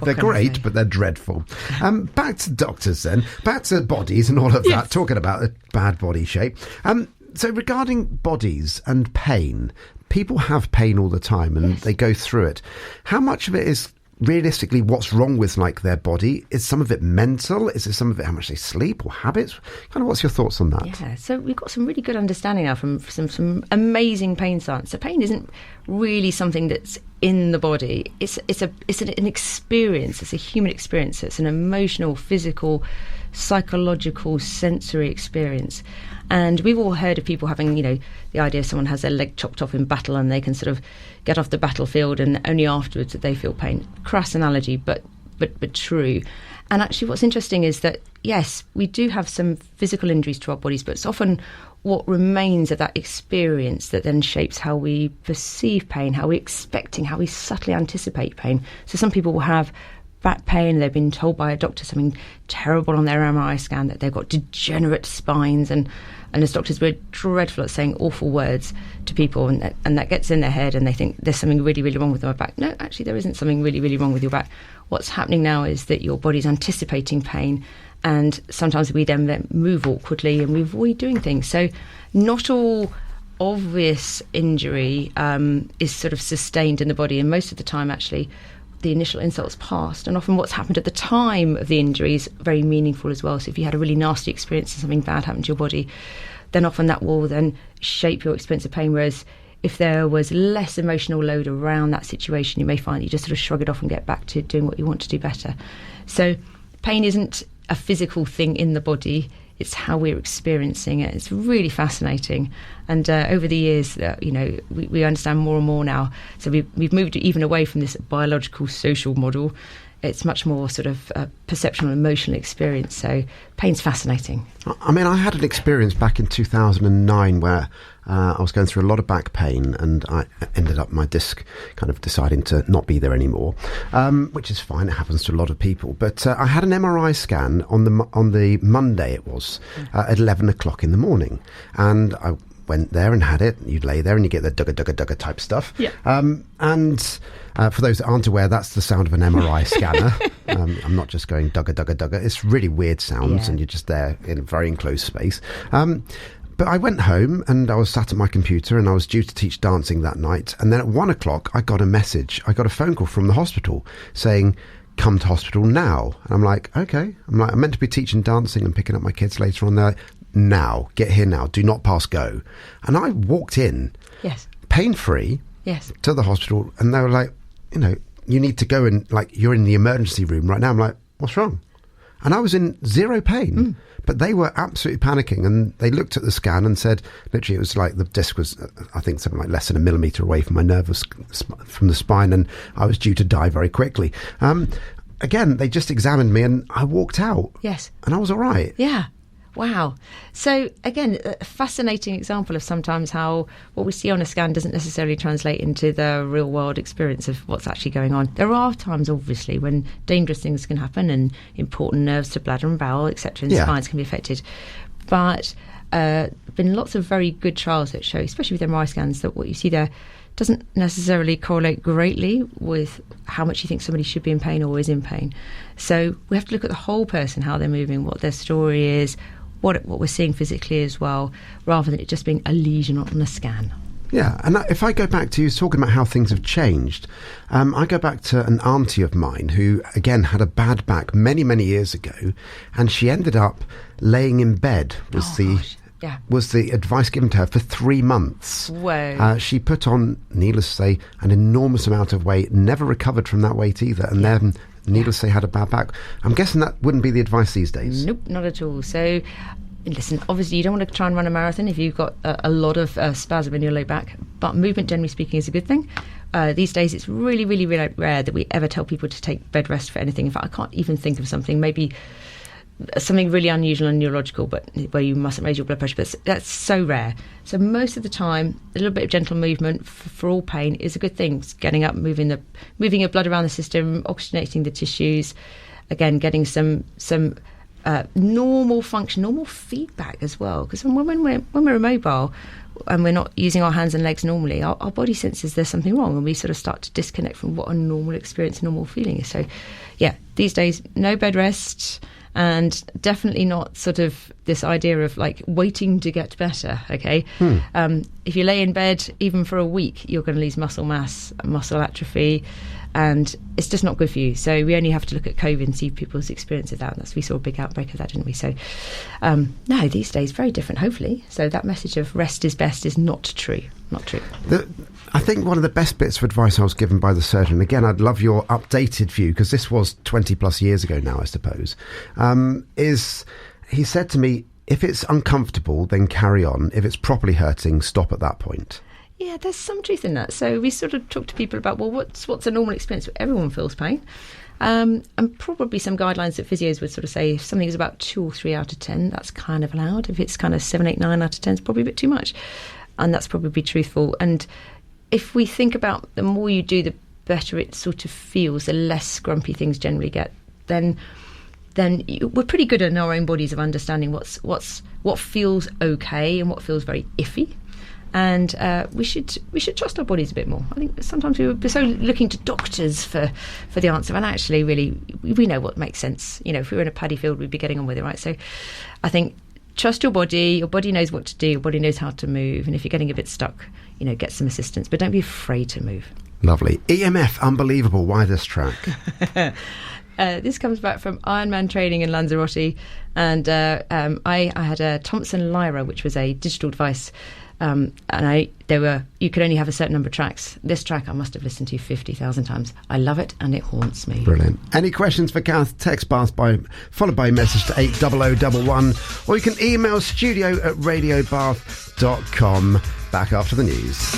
They're great, but they're dreadful. Back to doctors then. Back to bodies and all of that. Talking about a bad body shape. So regarding bodies and pain, people have pain all the time, and they go through it. How much of it is realistically what's wrong with their body? Is some of it mental? Is it some of it how much they sleep or habits? Kind of what's your thoughts on that? Yeah, so we've got some really good understanding now from some amazing pain science. So pain isn't really something that's in the body. It's an experience. It's a human experience. It's an emotional, physical, psychological, sensory experience. And we've all heard of people having, the idea someone has their leg chopped off in battle and they can sort of get off the battlefield and only afterwards that they feel pain. Crass analogy, but true. And actually what's interesting is that, yes, we do have some physical injuries to our bodies, but it's often what remains of that experience that then shapes how we perceive pain, how we subtly anticipate pain. So some people will have back pain, they've been told by a doctor something terrible on their MRI scan, that they've got degenerate spines, and as doctors we're dreadful at saying awful words to people, and that gets in their head and they think there's something really, really wrong with my back. No, actually there isn't something really, really wrong with your back. What's happening now is that your body's anticipating pain, and sometimes we then move awkwardly and we avoid doing things. So not all obvious injury is sort of sustained in the body, and most of the time actually the initial insult's passed, and often what's happened at the time of the injury is very meaningful as well. So if you had a really nasty experience and something bad happened to your body, then often that will then shape your experience of pain, whereas if there was less emotional load around that situation, you may find you just sort of shrug it off and get back to doing what you want to do better. So pain isn't a physical thing in the body, it's how we're experiencing it. It's really fascinating. And over the years, we understand more and more now. So we've moved even away from this biological social model. It's much more sort of perceptual and emotional experience. So pain's fascinating. I mean, I had an experience back in 2009 where I was going through a lot of back pain, and I ended up my disc kind of deciding to not be there anymore, which is fine. It happens to a lot of people. But I had an MRI scan on the Monday. It was at 11 o'clock in the morning, and I went there and had it. You'd lay there and you get the dugga dugga dugga type stuff. Yeah. And for those that aren't aware, that's the sound of an MRI scanner. I'm not just going dugga dugga dugga. It's really weird sounds, and you're just there in a very enclosed space. But I went home and I was sat at my computer and I was due to teach dancing that night. And then at 1 o'clock, I got a phone call from the hospital saying, come to hospital now. And I'm like, okay. I'm meant to be teaching dancing and picking up my kids later on. They're like, now, get here now. Do not pass go. And I walked in, Yes. pain-free, Yes. to the hospital. And they were like, you need to go and, like, you're in the emergency room right now. I'm like, what's wrong? And I was in zero pain. But they were absolutely panicking, and they looked at the scan and said, literally, it was like the disc was, I think, something like less than 1 millimetre away from my nervous from the spine, and I was due to die very quickly. Again, they just examined me, and I walked out. Yes. And I was all right. Yeah. Wow. So again, a fascinating example of sometimes how what we see on a scan doesn't necessarily translate into the real world experience of what's actually going on. There are times, obviously, when dangerous things can happen and important nerves to bladder and bowel, etc., and spines can be affected. But been lots of very good trials that show, especially with MRI scans, that what you see there doesn't necessarily correlate greatly with how much you think somebody should be in pain or is in pain. So we have to look at the whole person, how they're moving, what their story is, what we're seeing physically as well, rather than it just being a lesion on a scan. Yeah, and if I go back to you talking about how things have changed, I go back to an auntie of mine who, again, had a bad back many, many years ago, and she ended up laying in bed was the advice given to her for 3 months. Whoa. She put on, needless to say, an enormous amount of weight, never recovered from that weight either, and then, needless to say, had a bad back. I'm guessing that wouldn't be the advice these days. Nope, not at all. So, listen, obviously you don't want to try and run a marathon if you've got a lot of spasm in your low back, but movement, generally speaking, is a good thing. These days it's really, really, really rare that we ever tell people to take bed rest for anything. In fact, I can't even think of maybe something really unusual and neurological, but where you mustn't raise your blood pressure, but that's so rare. So most of the time, a little bit of gentle movement for all pain is a good thing. It's getting up, moving your blood around the system, oxygenating the tissues, again, getting some normal function, normal feedback as well. Because when we're immobile and we're not using our hands and legs normally, our body senses there's something wrong, and we sort of start to disconnect from what a normal experience, normal feeling is. So, yeah, these days, no bed rest. And definitely not sort of this idea of like waiting to get better, okay? If you lay in bed, even for a week, you're going to lose muscle mass, muscle atrophy, and it's just not good for you. So we only have to look at COVID and see people's experience of that. We saw a big outbreak of that, didn't we? So no, these days, very different, hopefully. So that message of rest is best is not true. Not true. I think one of the best bits of advice I was given by the surgeon, again, I'd love your updated view, because this was 20 plus years ago now, I suppose, is he said to me, if it's uncomfortable, then carry on. If it's properly hurting, stop at that point. Yeah, there's some truth in that. So we sort of talk to people about, well, what's a normal experience? Everyone feels pain. And probably some guidelines that physios would sort of say if something is about 2 or 3 out of 10, that's kind of allowed. If it's kind of 7, 8, 9 out of 10, it's probably a bit too much. And that's probably truthful. And if we think about the more you do, the better it sort of feels, the less grumpy things generally get, then we're pretty good in our own bodies of understanding what feels okay and what feels very iffy. And we should trust our bodies a bit more. I think sometimes we're so looking to doctors for the answer, and actually really we know what makes sense. You know, if we were in a paddy field, we'd be getting on with it, right? So I think trust your body knows what to do, your body knows how to move, and if you're getting a bit stuck, you know, get some assistance, but don't be afraid to move. Lovely. EMF, unbelievable. Why this track? This comes back from Ironman training in Lanzarote, and I had a Thompson Lyra, which was a digital device, and you could only have a certain number of tracks. This track I must have listened to 50,000 times. I love it, and it haunts me. Brilliant. Any questions for Kath? Text Bath followed by a message to 80011, or you can email studio@radiobath.com. Back after the news.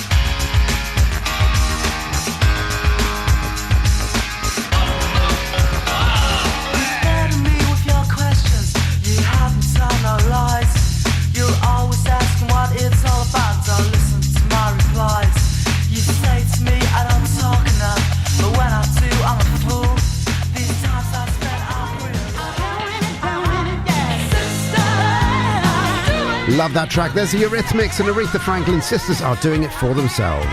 Love that track. There's the Eurythmics and Aretha Franklin sisters are doing it for themselves.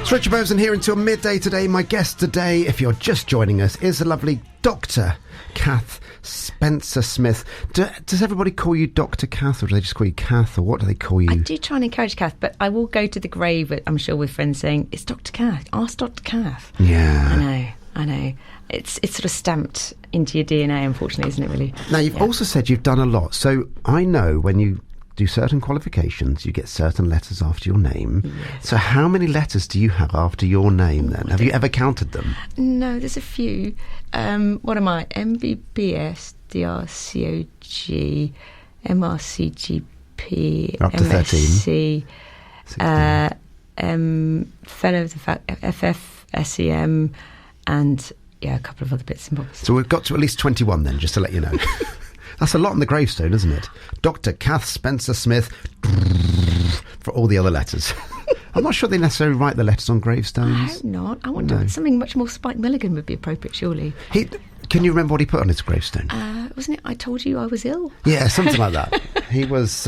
It's Richard Beauvoisin here until midday today. My guest today, if you're just joining us, is the lovely Dr. Kath Spencer-Smith. Does everybody call you Dr. Kath, or do they just call you Kath, or what do they call you? I do try and encourage Kath, but I will go to the grave, I'm sure, with friends saying, it's Dr. Kath. Ask Dr. Kath. Yeah. I know. It's sort of stamped into your DNA, unfortunately, isn't it, really? Now, you've also said you've done a lot. So I know when you do certain qualifications, you get certain letters after your name. Yes. So how many letters do you have after your name then? Have you ever counted them? No, there's a few. What am I? MBBS, DRCOG, MRCGP, Up to MSc, fellow of the FFSEM, and a couple of other bits and bobs. So we've got to at least 21 then, just to let you know. That's a lot on the gravestone, isn't it? Dr. Kath Spencer-Smith for all the other letters. I'm not sure they necessarily write the letters on gravestones. I hope not. I wonder something much more Spike Milligan would be appropriate, surely. Can you remember what he put on his gravestone? Wasn't it, I told you I was ill? Yeah, something like that. He was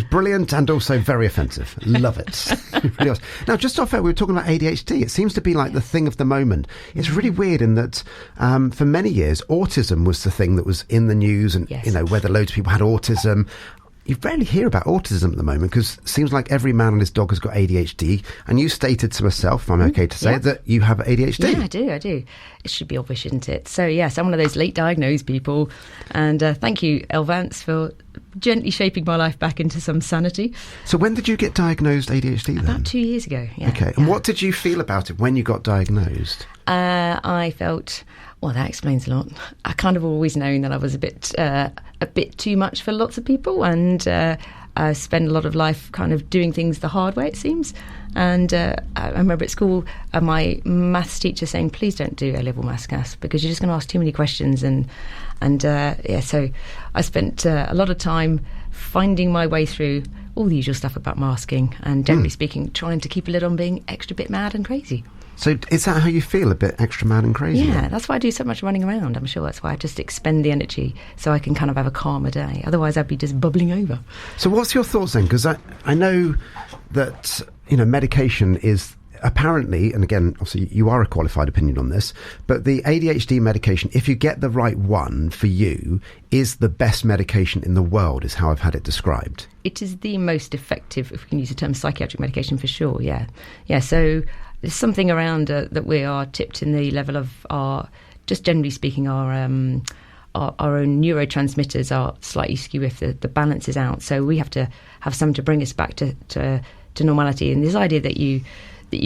brilliant and also very offensive. Love it. He really was. Now, just off air, we were talking about ADHD. It seems to be like the thing of the moment. It's really weird in that for many years, autism was the thing that was in the news, and whether loads of people had autism. You rarely hear about autism at the moment because it seems like every man and his dog has got ADHD. And you stated to myself, if I'm okay to say, that you have ADHD. Yeah, I do. It should be obvious, shouldn't it? So, yes, I'm one of those late diagnosed people. And thank you, Elvance, for gently shaping my life back into some sanity. So when did you get diagnosed ADHD then? About 2 years ago, yeah. Okay, and what did you feel about it when you got diagnosed? I felt... Well, that explains a lot. I kind of always known that I was a bit too much for lots of people, and I spend a lot of life kind of doing things the hard way, it seems. And I remember at school my maths teacher saying, please don't do A-level maths class because you're just going to ask too many questions. So I spent a lot of time finding my way through all the usual stuff about masking and, generally speaking, trying to keep a lid on being extra bit mad and crazy. So is that how you feel, a bit extra mad and crazy? Yeah, that's why I do so much running around, I'm sure. That's why I just expend the energy so I can kind of have a calmer day. Otherwise, I'd be just bubbling over. So what's your thoughts then? Because I know that, medication is apparently, and again, obviously you are a qualified opinion on this, but the ADHD medication, if you get the right one for you, is the best medication in the world, is how I've had it described. It is the most effective, if we can use the term psychiatric medication, for sure, yeah. Yeah, so... There's something around that we are tipped in the level of our, just generally speaking, our own neurotransmitters are slightly skew if the balance is out. So we have to have some to bring us back to normality. And this idea that you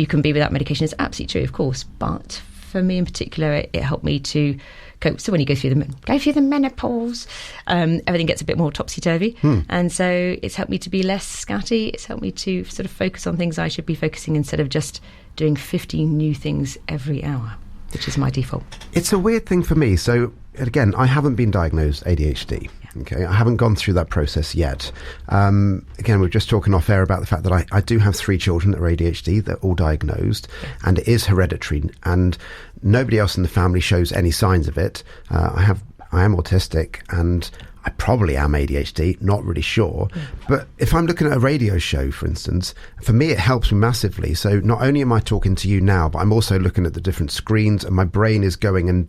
can be without medication is absolutely true, of course. But for me in particular, it helped me to cope. So when you go through the menopause, everything gets a bit more topsy-turvy. And so it's helped me to be less scatty. It's helped me to sort of focus on things I should be focusing instead of just doing 15 new things every hour, which is my default. It's a weird thing for me. So, again, I haven't been diagnosed ADHD. Yeah. Okay, I haven't gone through that process yet. Again, we're just talking off air about the fact that I do have 3 children that are ADHD. They're all diagnosed, and it is hereditary, and nobody else in the family shows any signs of it. I am autistic, and I probably am ADHD, not really sure. But if I'm looking at a radio show, for instance, for me it helps me massively. So not only am I talking to you now, but I'm also looking at the different screens, and my brain is going and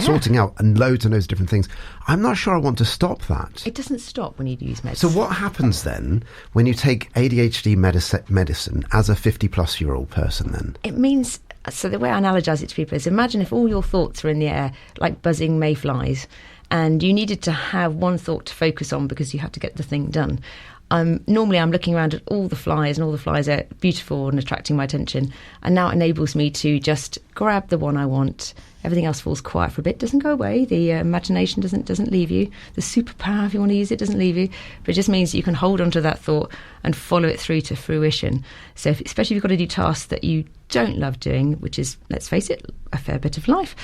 sorting out and loads and loads of different things. I'm not sure I want to stop that. It doesn't stop when you use medicine. So what happens then when you take ADHD medicine as a 50-plus-year-old person then? It means... So the way I analogize it to people is, imagine if all your thoughts are in the air like buzzing mayflies, and you needed to have one thought to focus on because you had to get the thing done. Normally I'm looking around at all the flies, and all the flies are beautiful and attracting my attention, and now it enables me to just grab the one I want. Everything else falls quiet for a bit, doesn't go away. The imagination doesn't leave you. The superpower, if you want to use it, doesn't leave you. But it just means that you can hold on to that thought and follow it through to fruition. So especially if you've got to do tasks that you don't love doing, which is, let's face it, a fair bit of life,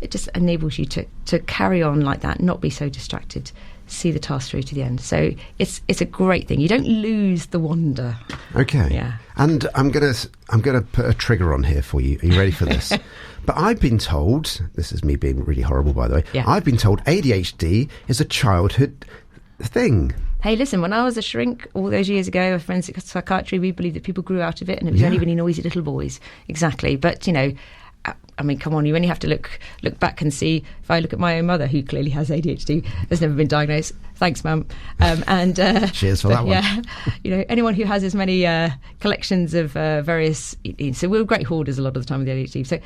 it just enables you to carry on like that, not be so distracted, see the task through to the end. So it's a great thing. You don't lose the wonder. Okay. Yeah. And I'm gonna put a trigger on here for you. Are you ready for this? But I've been told, this is me being really horrible, by the way, I've been told ADHD is a childhood thing. Hey, listen, when I was a shrink all those years ago, with forensic psychiatry, we believed that people grew out of it and it was Yeah. only really noisy little boys. Exactly. But, I mean, come on, you only have to look back and see. If I look at my own mother, who clearly has ADHD, has never been diagnosed. Thanks, Mum. Cheers for that one. Yeah, anyone who has as many collections of various. So we're great hoarders a lot of the time with the ADHD. So,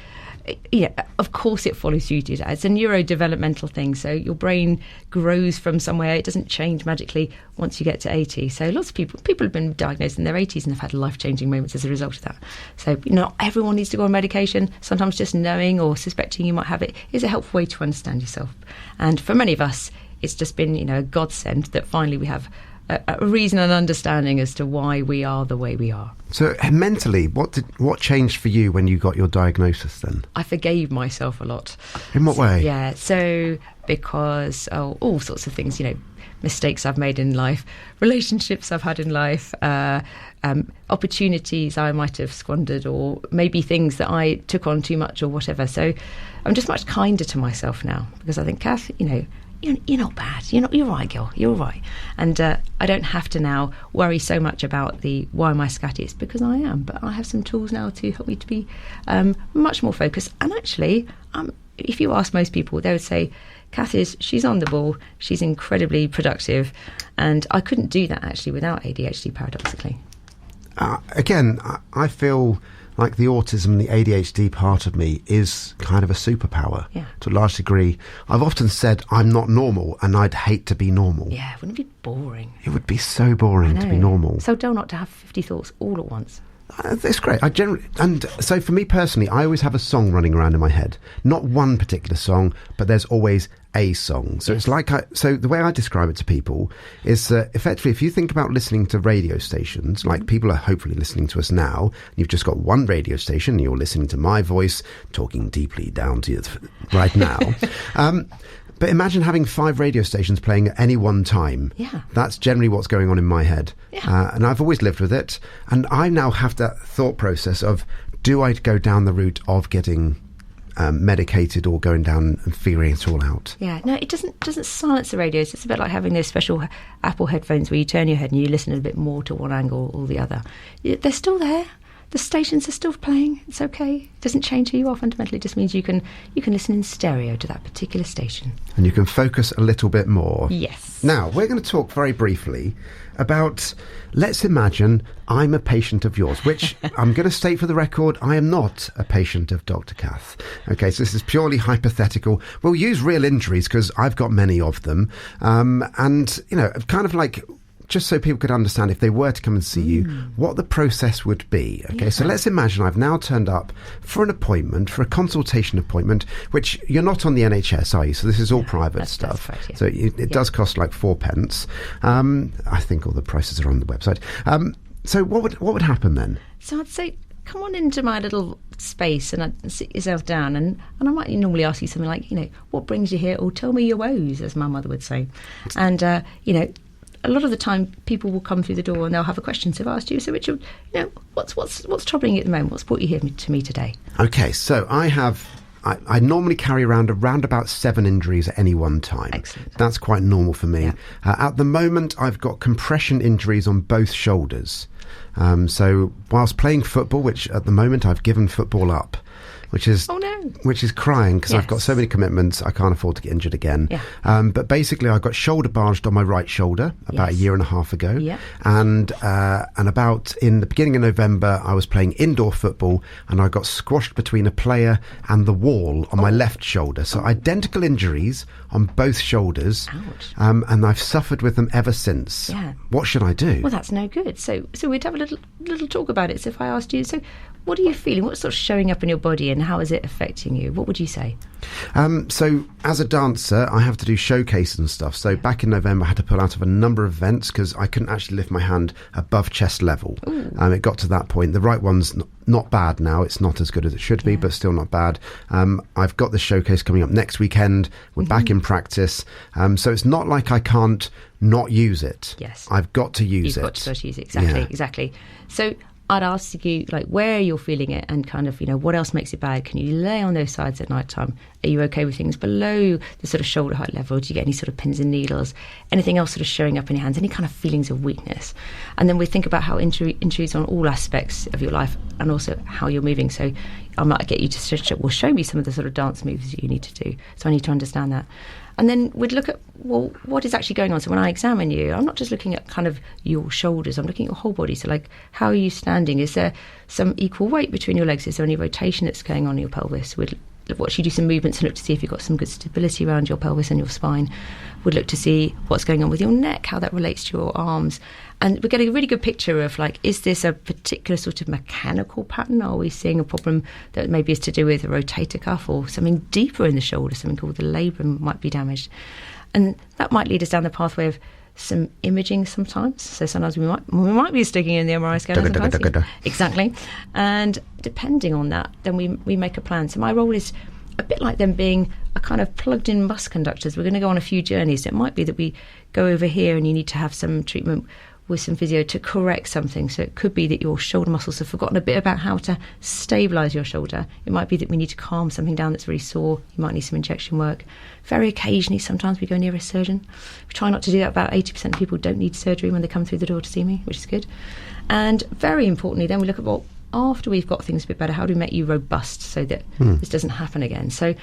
of course, it follows suit. It's a neurodevelopmental thing. So your brain grows from somewhere. It doesn't change magically once you get to 80. So lots of people have been diagnosed in their 80s and have had life-changing moments as a result of that. So not everyone needs to go on medication. Sometimes just knowing or suspecting you might have it is a helpful way to understand yourself. And for many of us, it's just been, a godsend that finally we have a reason and understanding as to why we are the way we are. So mentally, what changed for you when you got your diagnosis then? I forgave myself a lot. In what way? Yeah, so because all sorts of things, mistakes I've made in life, relationships I've had in life, opportunities I might have squandered, or maybe things that I took on too much or whatever. So I'm just much kinder to myself now because I think, Kath, you're not bad. You're right, girl. You're all right. And I don't have to now worry so much about the why am I scatty. It's because I am. But I have some tools now to help me to be much more focused. And actually, if you ask most people, they would say, Kath she's on the ball. She's incredibly productive. And I couldn't do that actually without ADHD, paradoxically. Again, I feel like the autism and the ADHD part of me is kind of a superpower to a large degree. I've often said I'm not normal and I'd hate to be normal. Yeah, wouldn't it be boring? It would be so boring to be normal. So dull not to have 50 thoughts all at once. It's great. So for me personally, I always have a song running around in my head. Not one particular song, but there's always a song. So it's like so the way I describe it to people is effectively, if you think about listening to radio stations, like people are hopefully listening to us now, you've just got one radio station, and you're listening to my voice talking deeply down to you right now. But imagine having 5 radio stations playing at any one time. Yeah. That's generally what's going on in my head. Yeah. And I've always lived with it. And I now have that thought process of, do I go down the route of getting medicated or going down and figuring it all out? Yeah, no, it doesn't silence the radios. It's a bit like having those special Apple headphones where you turn your head and you listen a bit more to one angle or the other. They're still there. The stations are still playing. It's okay. It doesn't change who you are fundamentally. It just means you can listen in stereo to that particular station. And you can focus a little bit more. Yes. Now, we're going to talk very briefly about, let's imagine I'm a patient of yours, which I'm going to state for the record, I am not a patient of Dr. Kath. Okay, so this is purely hypothetical. We'll use real injuries because I've got many of them. And, kind of like, just so people could understand, if they were to come and see you, what the process would be. Okay, so let's imagine I've now turned up for an appointment, for a consultation appointment, which you're not on the NHS, are you? So this is all private stuff. That's right, So it does cost like 4p. I think all the prices are on the website. So what would happen then? So I'd say, come on into my little space and I'd sit yourself down and I might normally ask you something like, what brings you here? Or tell me your woes, as my mother would say. And, a lot of the time people will come through the door and they'll have a question. So I've asked you, so Richard, what's troubling you at the moment? What's brought you here to me today? Okay, so I normally carry around about 7 injuries at any one time. Excellent. That's quite normal for me. Yeah. At the moment, I've got compression injuries on both shoulders. So whilst playing football, which at the moment I've given football up, which is crying because I've got so many commitments, I can't afford to get injured again. Yeah. But basically, I got shoulder barged on my right shoulder about a year and a half ago. Yeah. And about in the beginning of November, I was playing indoor football and I got squashed between a player and the wall on my left shoulder. So identical injuries on both shoulders. Ouch. And I've suffered with them ever since. Yeah. What should I do? Well, that's no good. So we'd have a little talk about it. So if I asked you, so what are you feeling? What's sort of showing up in your body and how is it affecting you? What would you say? So as a dancer, I have to do showcases and stuff. So back in November, I had to pull out of a number of events because I couldn't actually lift my hand above chest level. It got to that point. The right one's not bad now. It's not as good as it should be, but still not bad. I've got the showcase coming up next weekend. We're back in practice. So it's not like I can't not use it. Yes. I've got to use You've it. got to use it. Exactly, Yeah. exactly. So I'd ask you, like, where you're feeling it and kind of, what else makes it bad? Can you lay on those sides at night time? Are you okay with things below the sort of shoulder height level? Do you get any sort of pins and needles? Anything else sort of showing up in your hands? Any kind of feelings of weakness? And then we think about how intrudes on all aspects of your life and also how you're moving. So I might get you to show me some of the sort of dance moves that you need to do. So I need to understand that. And then we'd look at, well, what is actually going on? So when I examine you, I'm not just looking at kind of your shoulders, I'm looking at your whole body. So like, how are you standing? Is there some equal weight between your legs? Is there any rotation that's going on in your pelvis? We'd watch you do some movements and look to see if you've got some good stability around your pelvis and your spine. We'd look to see what's going on with your neck, how that relates to your arms. And we're getting a really good picture of, like, is this a particular sort of mechanical pattern? Are we seeing a problem that maybe is to do with a rotator cuff or something deeper in the shoulder, something called the labrum might be damaged? And that might lead us down the pathway of some imaging sometimes. So sometimes we might be sticking in the MRI scanner. Exactly. And depending on that, then we make a plan. So my role is a bit like them being a kind of plugged-in bus conductors. We're going to go on a few journeys. So it might be that we go over here and you need to have some treatment with some physio to correct something. So it could be that your shoulder muscles have forgotten a bit about how to stabilise your shoulder. It might be that we need to calm something down that's really sore. You might need some injection work. Very occasionally, sometimes we go near a surgeon. We try not to do that. About 80% of people don't need surgery when they come through the door to see me, which is good. And very importantly, then we look at, well, after we've got things a bit better, how do we make you robust so that this doesn't happen again? So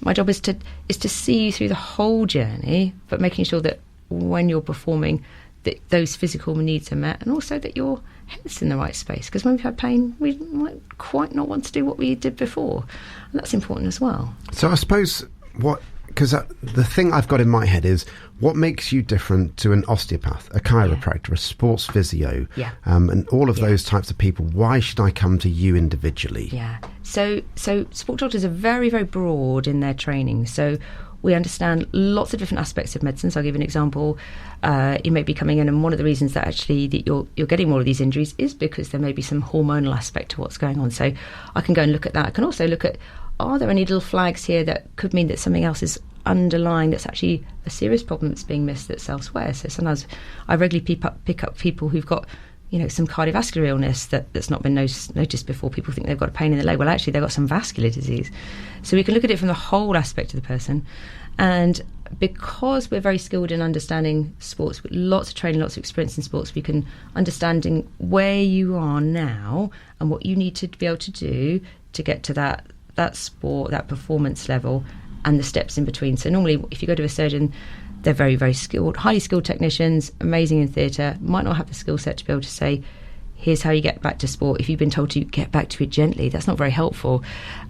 my job is to see you through the whole journey, but making sure that when you're performing, that those physical needs are met, and also that your head's in the right space. Because when we've had pain, we might quite not want to do what we did before, and that's important as well. So I suppose because the thing I've got in my head is, what makes you different to an osteopath, a chiropractor, a sports physio, and all of those types of people? Why should I come to you individually? Yeah. So sport doctors are very, very broad in their training. So we understand lots of different aspects of medicine. So I'll give you an example. You may be coming in, and one of the reasons that actually that you're getting more of these injuries is because there may be some hormonal aspect to what's going on. So I can go and look at that. I can also look at, are there any little flags here that could mean that something else is underlying, that's actually a serious problem that's being missed that's elsewhere. So sometimes I regularly pick up people who've got some cardiovascular illness that's not been noticed before. People think they've got a pain in the leg. Well, actually, they've got some vascular disease. So we can look at it from the whole aspect of the person. And because we're very skilled in understanding sports, with lots of training, lots of experience in sports, we can understanding where you are now and what you need to be able to do to get to that sport, that performance level, and the steps in between. So normally, if you go to a surgeon, they're very, very skilled, highly skilled technicians, amazing in theatre, might not have the skill set to be able to say, here's how you get back to sport. If you've been told to get back to it gently, that's not very helpful.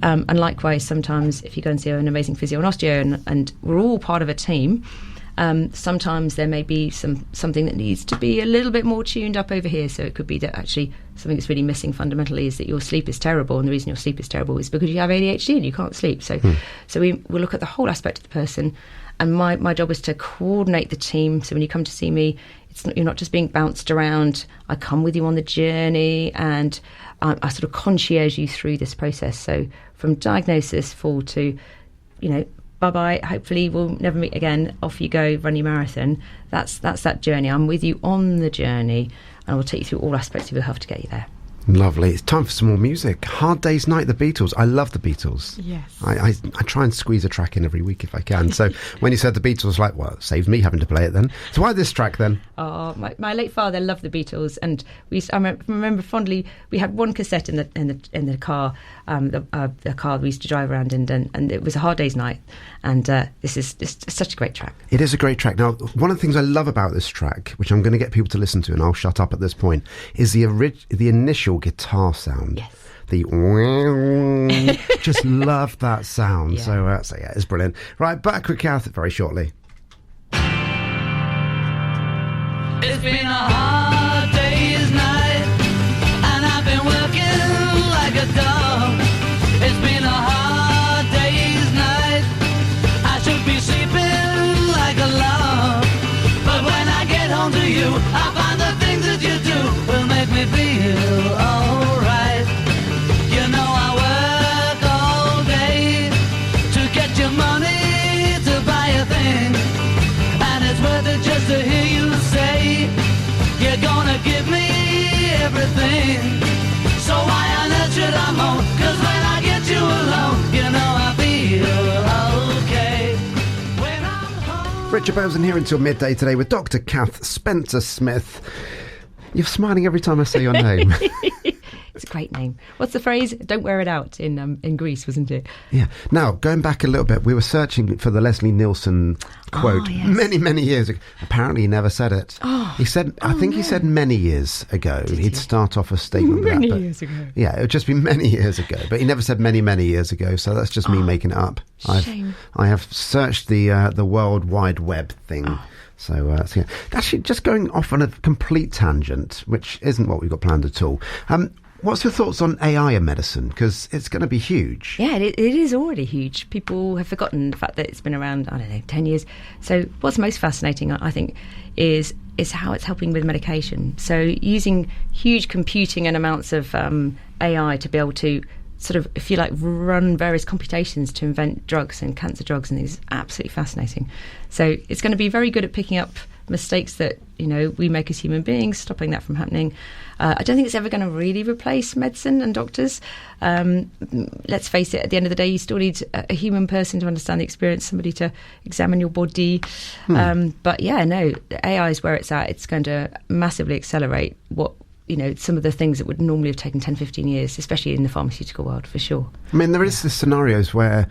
And likewise, sometimes if you go and see an amazing physio and osteo, and we're all part of a team, sometimes there may be something that needs to be a little bit more tuned up over here. So it could be that actually something that's really missing fundamentally is that your sleep is terrible, and the reason your sleep is terrible is because you have ADHD and you can't sleep. So we'll look at the whole aspect of the person. And my job is to coordinate the team. So when you come to see me, you're not just being bounced around. I come with you on the journey, and I sort of concierge you through this process. So from diagnosis forward to, bye-bye, hopefully we'll never meet again, off you go, run your marathon. That's that journey. I'm with you on the journey, and I will take you through all aspects of your health to get you there. Lovely. It's time for some more music. Hard Day's Night, the Beatles. I love the Beatles. Yes. I try and squeeze a track in every week if I can. So when you said the Beatles, like, well, it saves me having to play it then. So why this track then? Oh, my late father loved the Beatles, and I remember fondly, we had one cassette in the car, the car we used to drive around in, and it was A Hard Day's Night, and this is such a great track. It is a great track. Now, one of the things I love about this track, which I'm going to get people to listen to, and I'll shut up at this point, is the initial guitar sound. Yes. The just love that sound. Yeah. So yeah, it's brilliant. Right, back with Kath very shortly. It's been a hard day's night, and I've been working like a dog. It's been a hard day's night, I should be sleeping like a log. But when I get home to you, I find the things that you do will make me feel alright. You know I work all day to get your money to buy a thing, and it's worth it just to hear you say you're Richard Beauvoisin here until midday today with Dr. Kath Spencer-Smith. You're smiling every time I say your name. It's a great name. What's the phrase? Don't wear it out in Greece, wasn't it? Yeah. Now, going back a little bit, we were searching for the Leslie Nielsen quote yes. many years ago. Apparently, he never said it. He said, I think he said many years ago. He'd start off a statement with Many that. years ago. Yeah, it would just be many years ago. But he never said many years ago. So that's just me making it up. Shame. I have searched the World Wide Web thing. So yeah. Actually, just going off on a complete tangent, which isn't what we've got planned at all. What's your thoughts on AI in medicine? Because it's going to be huge. Yeah, it is already huge. People have forgotten the fact that it's been around, 10 years. So what's most fascinating, I think, is how it's helping with medication. So using huge computing and amounts of AI to be able to sort of, if you like, run various computations to invent drugs and cancer drugs, and it's absolutely fascinating. So it's going to be very good at picking up mistakes that we make as human beings, stopping that from happening. I don't think it's ever going to really replace medicine and doctors. Let's face it, at the end of the day, you still need a human person to understand the experience, somebody to examine your body. But yeah, no, AI is where it's at. It's going to massively accelerate what some of the things that would normally have taken 10, 15 years, especially in the pharmaceutical world, for sure. I mean, there is the scenarios where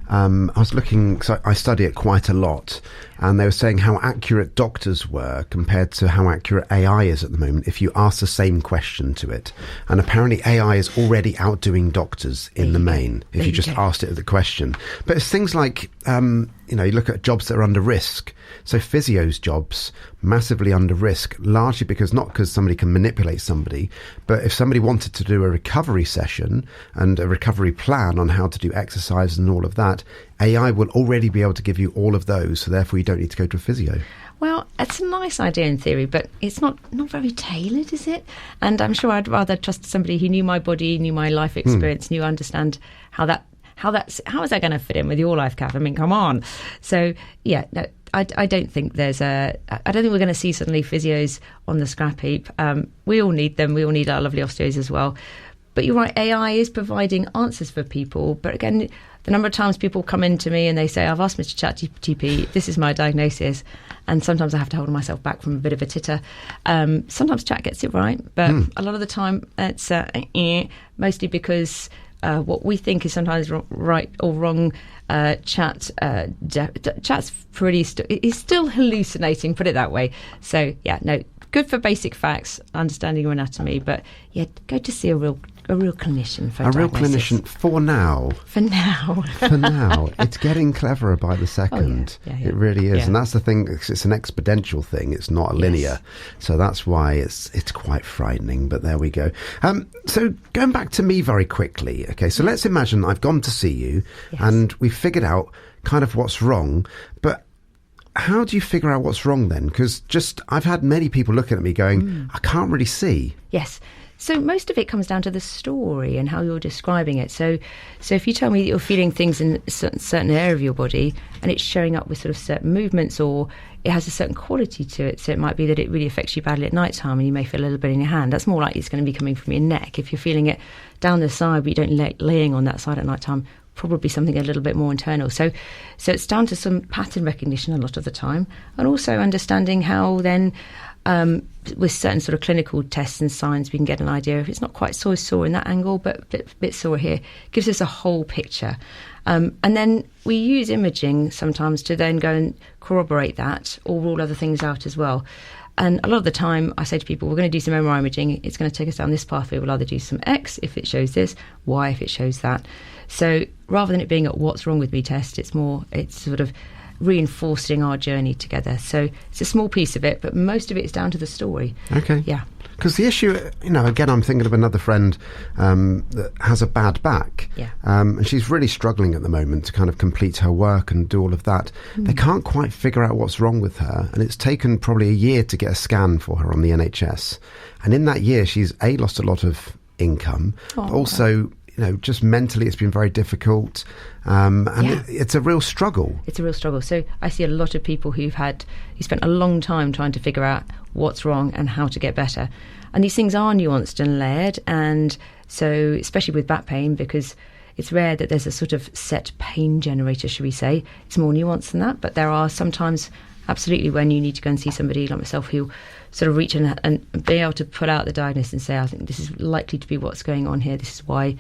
I was looking, so I study it quite a lot, and they were saying how accurate doctors were compared to how accurate AI is at the moment if you ask the same question to it. And apparently AI is already outdoing doctors in the main if you just asked it the question. But it's things like, you look at jobs that are under risk. So physios jobs, massively under risk, largely not because somebody can manipulate somebody, but if somebody wanted to do a recovery session and a recovery plan on how to do exercise and all of that, AI will already be able to give you all of those, so therefore you don't need to go to a physio. Well, it's a nice idea in theory, but it's not very tailored, is it? And I'm sure I'd rather trust somebody who knew my body, knew my life experience, knew understand how is that going to fit in with your life, Kath? I mean, come on. So yeah, no, I don't think I don't think we're going to see suddenly physios on the scrap heap. We all need them. We all need our lovely osteos as well. But you're right, AI is providing answers for people. But again, the number of times people come in to me and they say, I've asked Mr. ChatGPT, this is my diagnosis. And sometimes I have to hold myself back from a bit of a titter. Sometimes Chat gets it right, but a lot of the time it's mostly because what we think is sometimes right or wrong. Chat's pretty he's still hallucinating, put it that way. So yeah, no, good for basic facts, understanding your anatomy, but yeah, go to see a real clinician for a real diagnosis. clinician for now. For now, It's getting cleverer by the second. Oh, yeah. It really is, Yeah. and that's the thing. It's an exponential thing. It's not linear, so that's why it's quite frightening. But there we go. So going back to me very quickly. Okay, so let's imagine I've gone to see you, and we've figured out kind of what's wrong, but how do you figure out what's wrong then? Because I've had many people looking at me going, I can't really see. Yes. So most of it comes down to the story and how you're describing it. So if you tell me that you're feeling things in a certain area of your body and it's showing up with sort of certain movements, or it has a certain quality to it, so it might be that it really affects you badly at night time and you may feel a little bit in your hand, that's more likely it's going to be coming from your neck. If you're feeling it down the side but you don't like laying on that side at night time, probably something a little bit more internal. So it's down to some pattern recognition a lot of the time, and also understanding how then with certain sort of clinical tests and signs we can get an idea if it's not quite so sore in that angle but a bit sore here. Gives us a whole picture, and then we use imaging sometimes to then go and corroborate that or rule other things out as well. And a lot of the time I say to people, we're going to do some MRI imaging, it's going to take us down this pathway. We'll either do some X if it shows this, Y if it shows that. So rather than it being a what's wrong with me test, it's sort of reinforcing our journey together. So it's a small piece of it, but most of it is down to the story. Okay. Yeah. Because the issue, again, I'm thinking of another friend that has a bad back. Yeah. And she's really struggling at the moment to kind of complete her work and do all of that. They can't quite figure out what's wrong with her. And it's taken probably a year to get a scan for her on the NHS. And in that year, she's lost a lot of income, but also just mentally it's been very difficult, and it's a real struggle. It's a real struggle. So I see a lot of people who spent a long time trying to figure out what's wrong and how to get better. And these things are nuanced and layered, and so especially with back pain, because it's rare that there's a sort of set pain generator, should we say. It's more nuanced than that, but there are sometimes absolutely when you need to go and see somebody like myself who sort of reach and be able to put out the diagnosis and say, I think this is likely to be what's going on here. This is why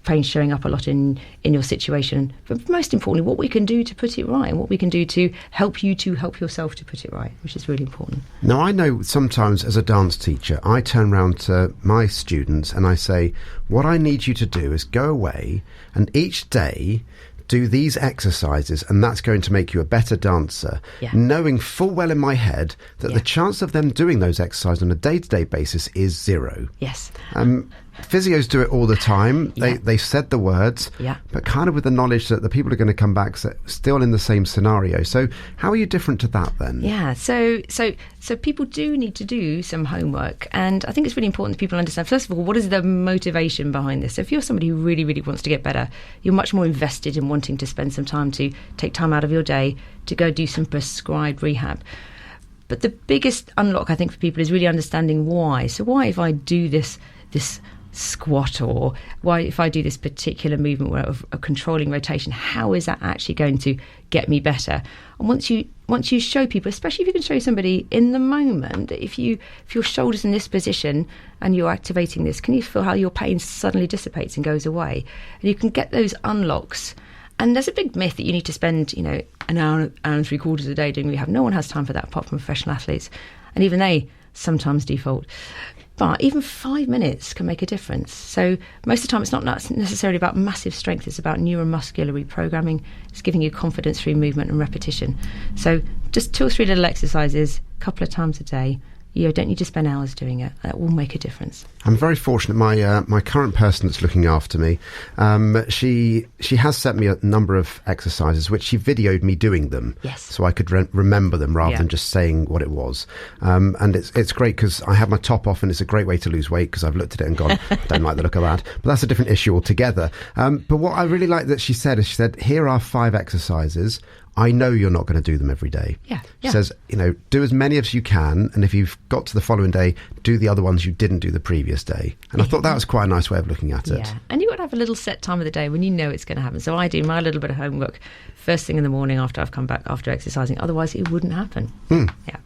pain's showing up a lot in your situation. But most importantly, what we can do to put it right and what we can do to help you to help yourself to put it right, which is really important. Now, I know sometimes as a dance teacher, I turn around to my students and I say, what I need you to do is go away and each day do these exercises, and that's going to make you a better dancer, knowing full well in my head that the chance of them doing those exercises on a day-to-day basis is zero. Yes. Physios do it all the time. They said the words, but kind of with the knowledge that the people are going to come back still in the same scenario. So how are you different to that then? Yeah, so people do need to do some homework, and I think it's really important that people understand, first of all, what is the motivation behind this? So if you're somebody who really, really wants to get better, you're much more invested in wanting to spend some time to take time out of your day to go do some prescribed rehab. But the biggest unlock, I think, for people is really understanding why. So why, if I do this squat, or why if I do this particular movement of a controlling rotation, how is that actually going to get me better? And once you show people, especially if you can show somebody in the moment, if your shoulder's in this position and you're activating this, can you feel how your pain suddenly dissipates and goes away? And you can get those unlocks. And there's a big myth that you need to spend, an hour and 3/4 a day doing rehab. No one has time for that apart from professional athletes. And even they sometimes default. But even 5 minutes can make a difference. So most of the time it's not necessarily about massive strength, it's about neuromuscular reprogramming. It's giving you confidence through movement and repetition. So just 2 or 3 little exercises, a couple of times a day. You don't need to spend hours doing it. That will make a difference. I'm very fortunate. My current person that's looking after me, she has sent me a number of exercises which she videoed me doing them, so I could remember them rather than just saying what it was. And it's great because I have my top off, and it's a great way to lose weight because I've looked at it and gone, I don't like the look of that. But that's a different issue altogether. But what I really like that she said is, she said, here are 5 exercises. I know you're not going to do them every day. She says, do as many as you can, and if you've got to the following day, do the other ones you didn't do the previous day. And I thought that was quite a nice way of looking at it. Yeah, and you've got to have a little set time of the day when you know it's going to happen. So I do my little bit of homework first thing in the morning after I've come back after exercising. Otherwise, it wouldn't happen.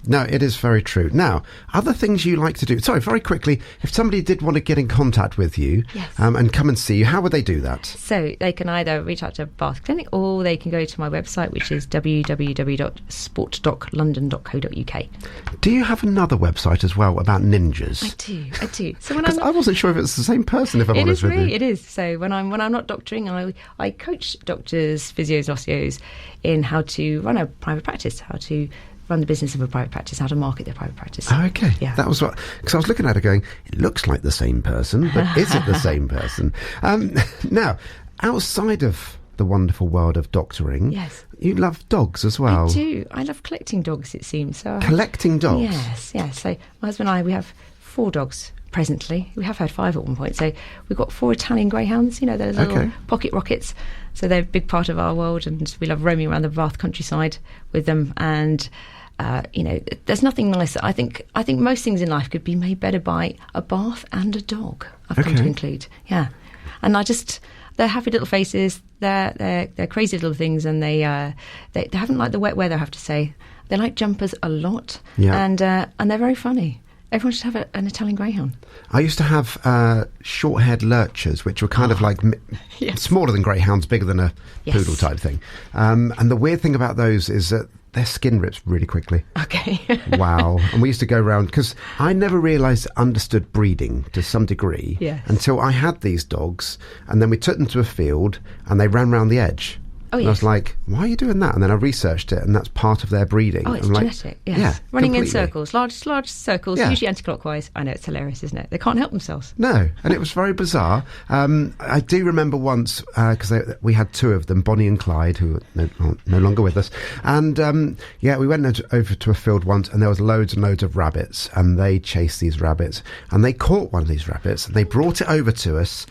No, it is very true. Now, other things you like to do. Sorry, very quickly, if somebody did want to get in contact with you and come and see you, how would they do that? So they can either reach out to Bath Clinic, or they can go to my website, which is www.sportdoclondon.co.uk. Do you have another website as well about ninjas? I do. So when I wasn't sure if it's the same person, if I'm honest with you. It is. So when I'm not doctoring, I coach doctors, physios, osteos in how to run a private practice, how to run the business of a private practice, how to market their private practice. Oh, okay. Yeah. That was what, because I was looking at it going, it looks like the same person, but is it the same person? Now, outside of the wonderful world of doctoring, you love dogs as well. I do. I love collecting dogs, it seems. So collecting dogs? Yes. So my husband and I, we have 4 dogs presently. We have had 5 at one point. So we've got 4 Italian greyhounds, those little pocket rockets. So they're a big part of our world, and we love roaming around the Bath countryside with them. And there's nothing nicer. I think most things in life could be made better by a bath and a dog, I've come to conclude. Yeah. And they're happy little faces, they're crazy little things, and they haven't liked the wet weather, I have to say. They like jumpers a lot, and they're very funny. Everyone should have an Italian greyhound. I used to have short-haired lurchers, which were kind of like smaller than greyhounds, bigger than a poodle type thing. And the weird thing about those is that their skin rips really quickly. Okay. Wow. And we used to go around, because I never understood breeding to some degree until I had these dogs, and then we took them to a field and they ran round the edge. Oh, and I was like, why are you doing that? And then I researched it, and that's part of their breeding. Oh, it's genetic, yes. Yeah, running completely. in circles, large circles, usually anti-clockwise. I know, it's hilarious, isn't it? They can't help themselves. No, and it was very bizarre. I do remember once, because we had 2 of them, Bonnie and Clyde, who are no longer with us. And, we went over to a field once, and there was loads and loads of rabbits, and they chased these rabbits, and they caught one of these rabbits, and they brought it over to us,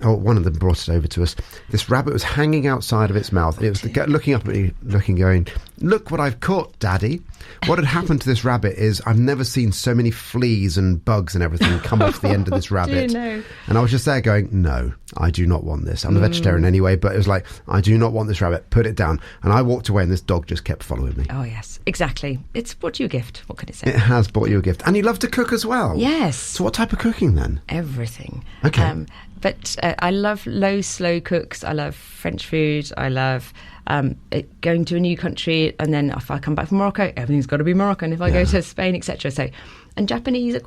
one of them brought it over to us. This rabbit was hanging outside of its mouth, and it was looking up at me, going, "Look what I've caught, Daddy." What had happened to this rabbit is I've never seen so many fleas and bugs and everything come off the end of this rabbit. No. And I was just there going, "No, I do not want this." I'm a vegetarian anyway, but it was like, I do not want this rabbit. Put it down. And I walked away, and this dog just kept following me. Oh, yes, exactly. It's brought you a gift. What can it say? It has brought you a gift. And you love to cook as well. Yes. So what type of cooking then? Everything. Okay. But I love slow cooks. I love French food. I love going to a new country, and then if I come back from Morocco, everything's got to be Moroccan. If I go to Spain, etc. So, and Japanese, I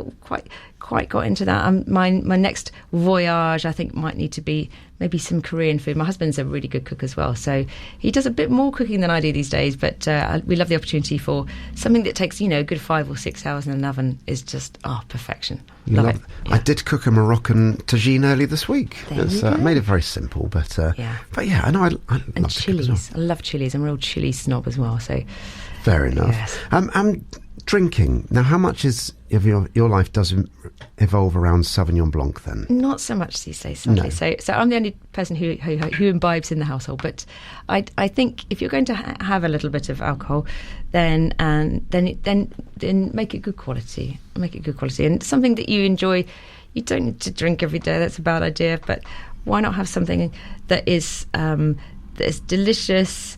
quite got into that. My next voyage, I think, might need to be maybe some Korean food. My husband's a really good cook as well, so he does a bit more cooking than I do these days. But we love the opportunity for something that takes a good 5 or 6 hours in an oven is just perfection. Love it. Yeah. I did cook a Moroccan tagine early this week. I made it very simple, but yeah, I know I and love chilies. Well. I love chilies. I'm a real chili snob as well. So fair enough. Yes. Drinking now. How much of your life does evolve around Sauvignon Blanc then? Not so much these days, sadly. No. So I'm the only person who imbibes in the household. But I think if you're going to have a little bit of alcohol, then make it good quality. Make it good quality, and something that you enjoy. You don't need to drink every day. That's a bad idea. But why not have something that is delicious?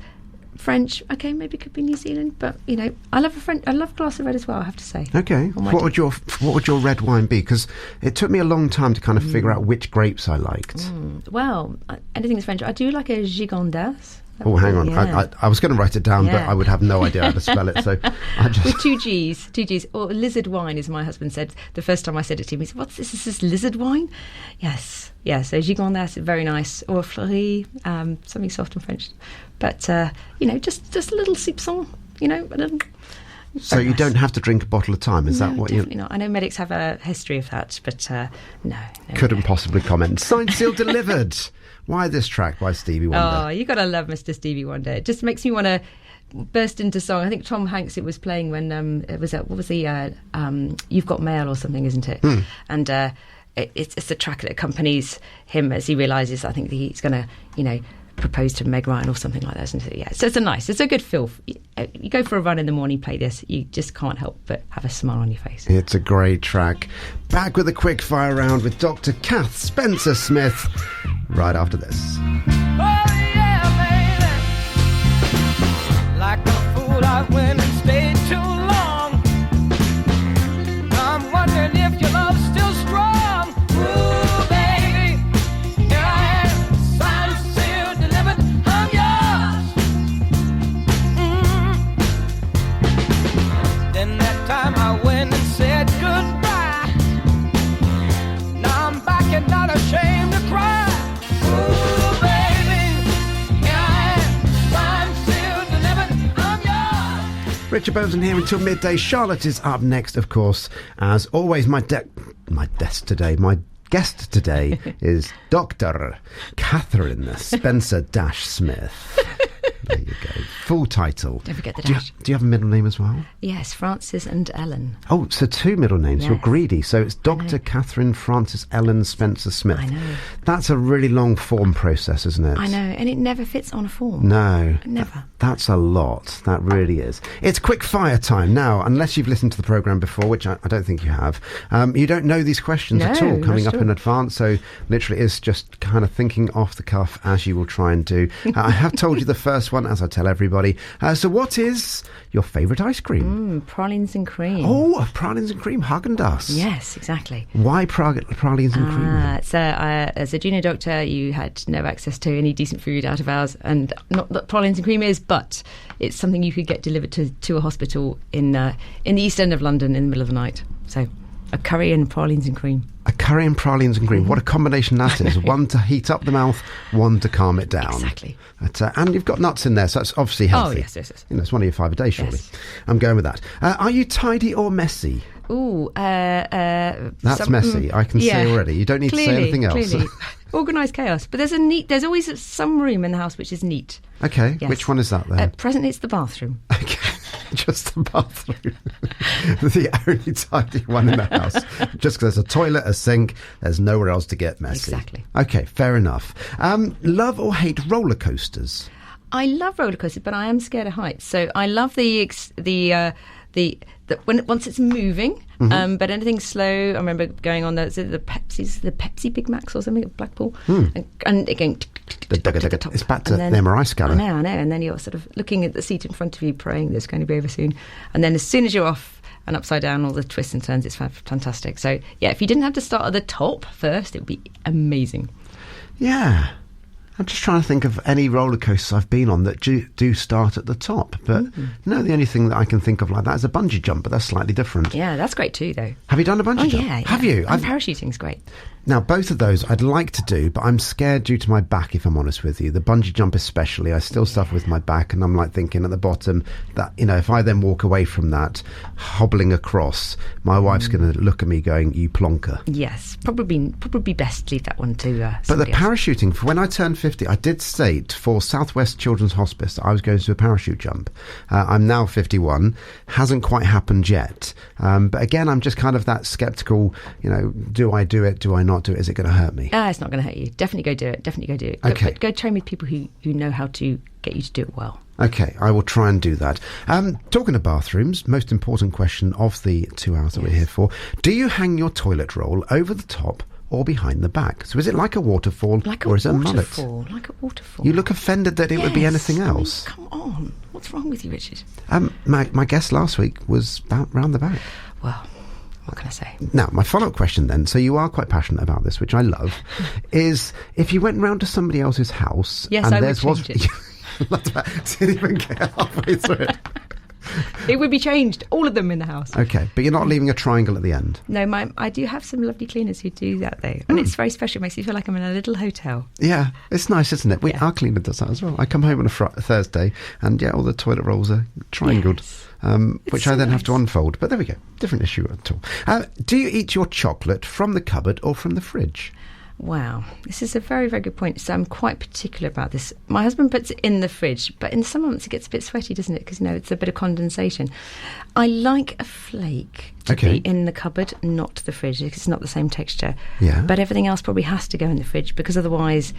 French, okay, maybe it could be New Zealand, but I love a glass of red as well, I have to say. Okay, what would your red wine be? Because it took me a long time to kind of figure out which grapes I liked. Well, anything that's French. I do like a Gigondas. Oh, hang on. Yeah. I was going to write it down, but I would have no idea how to spell it. So I just with two G's. Or lizard wine, as my husband said the first time I said it to him. He said, "What's this? Is this lizard wine?" Yes. Yeah. So Gigondas, very nice. Or Fleury, something soft and French. But just a little soupçon. A little. So you don't have to drink a bottle at a time. Is that what definitely not. I know medics have a history of that, but no. Couldn't possibly comment. Signed, sealed, delivered. Why this track by Stevie Wonder? Oh, you got to love Mr. Stevie Wonder. It just makes me want to burst into song. I think Tom Hanks, it was playing when it was what was the You've Got Mail or something, isn't it? And it's a track that accompanies him as he realises, I think, that he's going to, propose to Meg Ryan or something like that, isn't it? Yeah. So it's a good feel. You go for a run in the morning, play this, you just can't help but have a smile on your face. It's a great track. Back with a quick fire round with Dr. Kath Spencer-Smith right after this. Oh yeah, baby. Like a fool, I went and stayed too long. I'm wondering if your love's still strong. Ooh, baby, here I am, signed, sealed, delivered, I'm yours. Then that time I went and said goodbye. Now I'm back and not ashamed to cry. Ooh, baby, here I am, signed, sealed, delivered, I'm yours. Richard Beauvoisin here until midday. Charlotte is up next, of course. As always, my guest today is Dr. Catherine Spencer-Smith. There you go. Full title. Don't forget the dash. Do you have a middle name as well? Yes, Frances and Ellen. Oh, so 2 middle names. Yes. You're greedy. So it's Dr. Catherine Frances Ellen Spencer-Smith. I know. That's a really long form process, isn't it? I know, and it never fits on a form. No. Never. That's a lot. That really is. It's quick fire time. Now, unless you've listened to the programme before, which I don't think you have, you don't know these questions at all coming up in advance. So literally it's just kind of thinking off the cuff, as you will try and do. I have told you the first one, as I tell everybody. So what is your favourite ice cream? Pralines and cream. Oh, pralines and cream, Haagen-Dazs. Yes, exactly. Why pralines and cream? So as a junior doctor, you had no access to any decent food out of hours, and not that pralines and cream is, but it's something you could get delivered to a hospital in the East End of London in the middle of the night. So a curry and pralines and cream. A curry and pralines and cream. What a combination that is. One to heat up the mouth, one to calm it down. Exactly. And you've got nuts in there, so that's obviously healthy. Oh, yes. It's one of your 5 a day, surely. Yes. I'm going with that. Are you tidy or messy? Ooh, that's messy. I can see already. You don't need to say anything else. Clearly. Organised chaos. But there's always some room in the house which is neat. Okay. Yes. Which one is that then? Presently it's the bathroom. Okay. Just the bathroom. The only tidy one in the house. Just because there's a toilet, a sink, there's nowhere else to get messy. Exactly. Okay, fair enough. Love or hate roller coasters? I love roller coasters, but I am scared of heights. So I love once it's moving, but anything slow. I remember going on the Pepsi Big Macs or something at Blackpool, and again, it's back to the MRI scanner. I know, and then you're sort of looking at the seat in front of you, praying that it's going to be over soon, and then as soon as you're off and upside down, all the twists and turns, it's fantastic. So yeah, if you didn't have to start at the top first, it would be amazing. Yeah. I'm just trying to think of any roller coasters I've been on that do start at the top. But no, the only thing that I can think of like that is a bungee jump, but that's slightly different. Yeah, that's great too, though. Have you done a bungee jump? Yeah. Have you? And parachuting's great. Now, both of those I'd like to do, but I'm scared due to my back, if I'm honest with you. The bungee jump especially, I still suffer with my back, and I'm like thinking at the bottom that, if I then walk away from that, hobbling across, my wife's going to look at me going, you plonker. Yes, probably best leave that one to But the somebody else. parachuting, for when I turned 50, I did state for Southwest Children's Hospice that I was going to do a parachute jump. I'm now 51, hasn't quite happened yet. But again, I'm just kind of that sceptical, do I do it, do I not do it, is it going to hurt me? It's not going to hurt you. Definitely go do it. Okay. But go train with people who know how to get you to do it well. Okay, I will try and do that. Talking of bathrooms, most important question of the 2 hours that we're here for. Do you hang your toilet roll over the top or behind the back? So is it like a waterfall or is it a mullet? Like a waterfall. You look offended that it would be anything else. Come on. What's wrong with you, Richard? My guest last week was round the back. Well, what can I say? Now, my follow-up question then, so you are quite passionate about this, which I love, is if you went round to somebody else's house... Yes, and I would change it. Didn't even get halfway through it. It would be changed, all of them in the house. Okay, but you're not leaving a triangle at the end? No, I do have some lovely cleaners who do that, though. And it's very special. It makes me feel like I'm in a little hotel. Yeah, it's nice, isn't it? Our cleaner does that as well. I come home on a Thursday, and all the toilet rolls are triangled. Yes. Which I then have to unfold. But there we go. Different issue at all. Do you eat your chocolate from the cupboard or from the fridge? Wow, this is a very, very good point. So I'm quite particular about this. My husband puts it in the fridge, but in the summer months it gets a bit sweaty, doesn't it? Because, it's a bit of condensation. I like a flake to be in the cupboard, not the fridge, because it's not the same texture. Yeah. But everything else probably has to go in the fridge, because otherwise,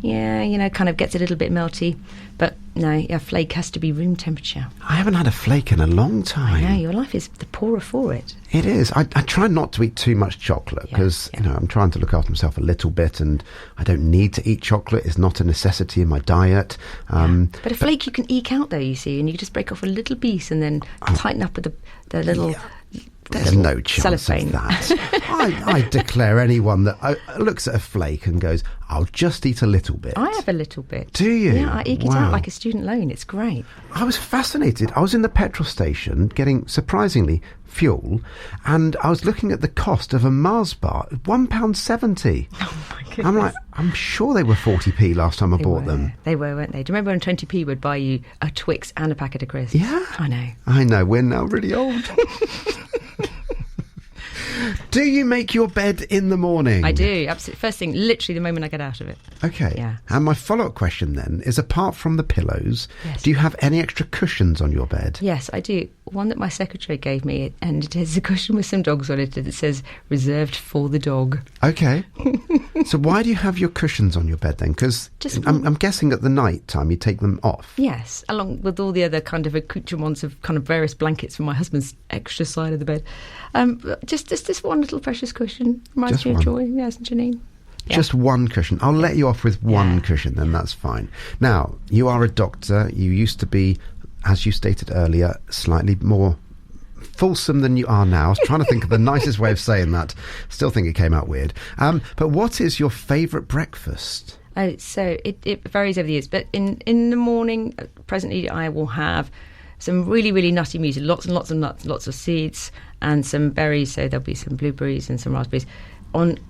kind of gets a little bit melty. But no, a flake has to be room temperature. I haven't had a flake in a long time. Yeah, your life is the poorer for it. It is. I try not to eat too much chocolate because, I'm trying to look after myself a little bit, and I don't need to eat chocolate. It's not a necessity in my diet. But a flake you can eke out, though, you see, and you just break off a little piece and then tighten up with the little... There's no chance cellophane. of that. I declare anyone that looks at a flake and goes, I'll just eat a little bit. I have a little bit. Do you? Yeah, I eke it out like a student loan. It's great. I was fascinated. I was in the petrol station getting, surprisingly, fuel, and I was looking at the cost of a Mars bar, £1.70. Oh, my goodness. I'm like, I'm sure they were 40p last time I bought them. They were, weren't they? Do you remember when 20p would buy you a Twix and a packet of crisps? Yeah. I know. We're now really old. Do you make your bed in the morning? I do, absolutely. First thing, literally the moment I get out of it. Okay. Yeah. And my follow-up question then is, apart from the pillows, do you have any extra cushions on your bed? Yes, I do. One that my secretary gave me, and it is a cushion with some dogs on it, and it says, reserved for the dog. Okay. So why do you have your cushions on your bed then? Because I'm guessing at the night time you take them off. Yes, along with all the other kind of accoutrements of kind of various blankets from my husband's extra side of the bed. Just this one little precious cushion reminds me of Joy. Yes, Janine. Yeah. Just one cushion. I'll let you off with one cushion, then that's fine. Now, you are a doctor. You used to be, as you stated earlier, slightly more fulsome than you are now. I was trying to think of the nicest way of saying that. Still think it came out weird. But what is your favourite breakfast? Oh, so it varies over the years. But in the morning, presently, I will have some really, really nutty muesli, lots and lots of nuts, lots of seeds, and some berries. So there'll be some blueberries and some raspberries.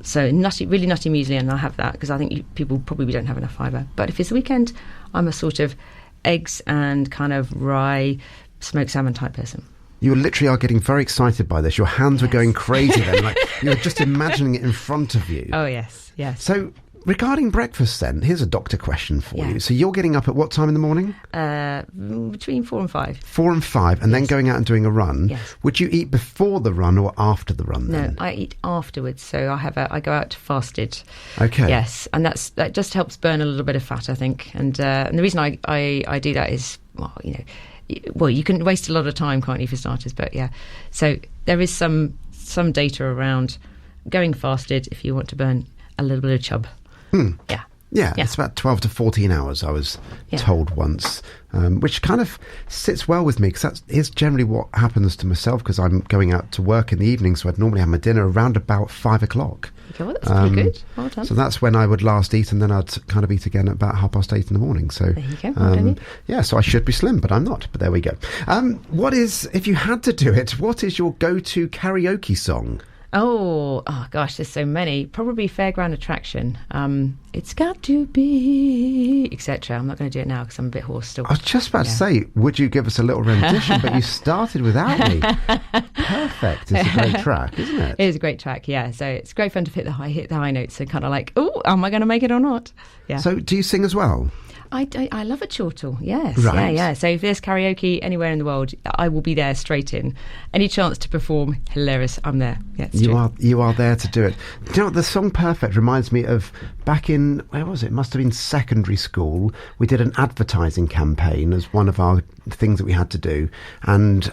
So really nutty muesli, and I'll have that because I think people probably don't have enough fibre. But if it's the weekend, I'm a sort of eggs and kind of rye smoked salmon type person. You literally are getting very excited by this. Your hands were going crazy then. Like you were just imagining it in front of you. Oh, yes. So regarding breakfast then, here's a doctor question for Yeah. you. So you're getting up at what time in the morning? Between 4 and 5. 4 and 5, and then going out and doing a run. Yes. Would you eat before the run or after the run then? No, I eat afterwards, so I go out fasted. Okay. Yes, and that just helps burn a little bit of fat, I think. And the reason I do that is, well, you can waste a lot of time, can't you, for starters? But yeah, so there is some data around going fasted if you want to burn a little bit of chub. Yeah. Yeah, Yeah. it's about 12 to 14 hours, I was told once, which kind of sits well with me because that is generally what happens to myself because I'm going out to work in the evening, so I'd normally have my dinner around about 5 o'clock. Okay, well, that's pretty good. Well done. So that's when I would last eat, and then I'd kind of eat again at about 8:30 in the morning. So There you go, well done you. yeah, so I should be slim, but I'm not. But there we go. What is, if you had to do it, what is your go-to karaoke song? Oh gosh, there's so many. Probably Fairground Attraction. It's got to be, etc. I'm not going to do it now because I'm a bit hoarse still. I was just about to say, would you give us a little rendition? But you started without me. Perfect. It's a great track, isn't it? It is a great track, yeah. So it's great fun to hit the high notes and kind of like, oh, am I going to make it or not? Yeah. So do you sing as well? I love a chortle, yes. Right. Yeah. So if there's karaoke anywhere in the world, I will be there straight in. Any chance to perform, hilarious, I'm there. Yeah, it's true. You are there to do it. Do you know what, the song Perfect reminds me of back in, where was it? It must have been secondary school. We did an advertising campaign as one of our things that we had to do. And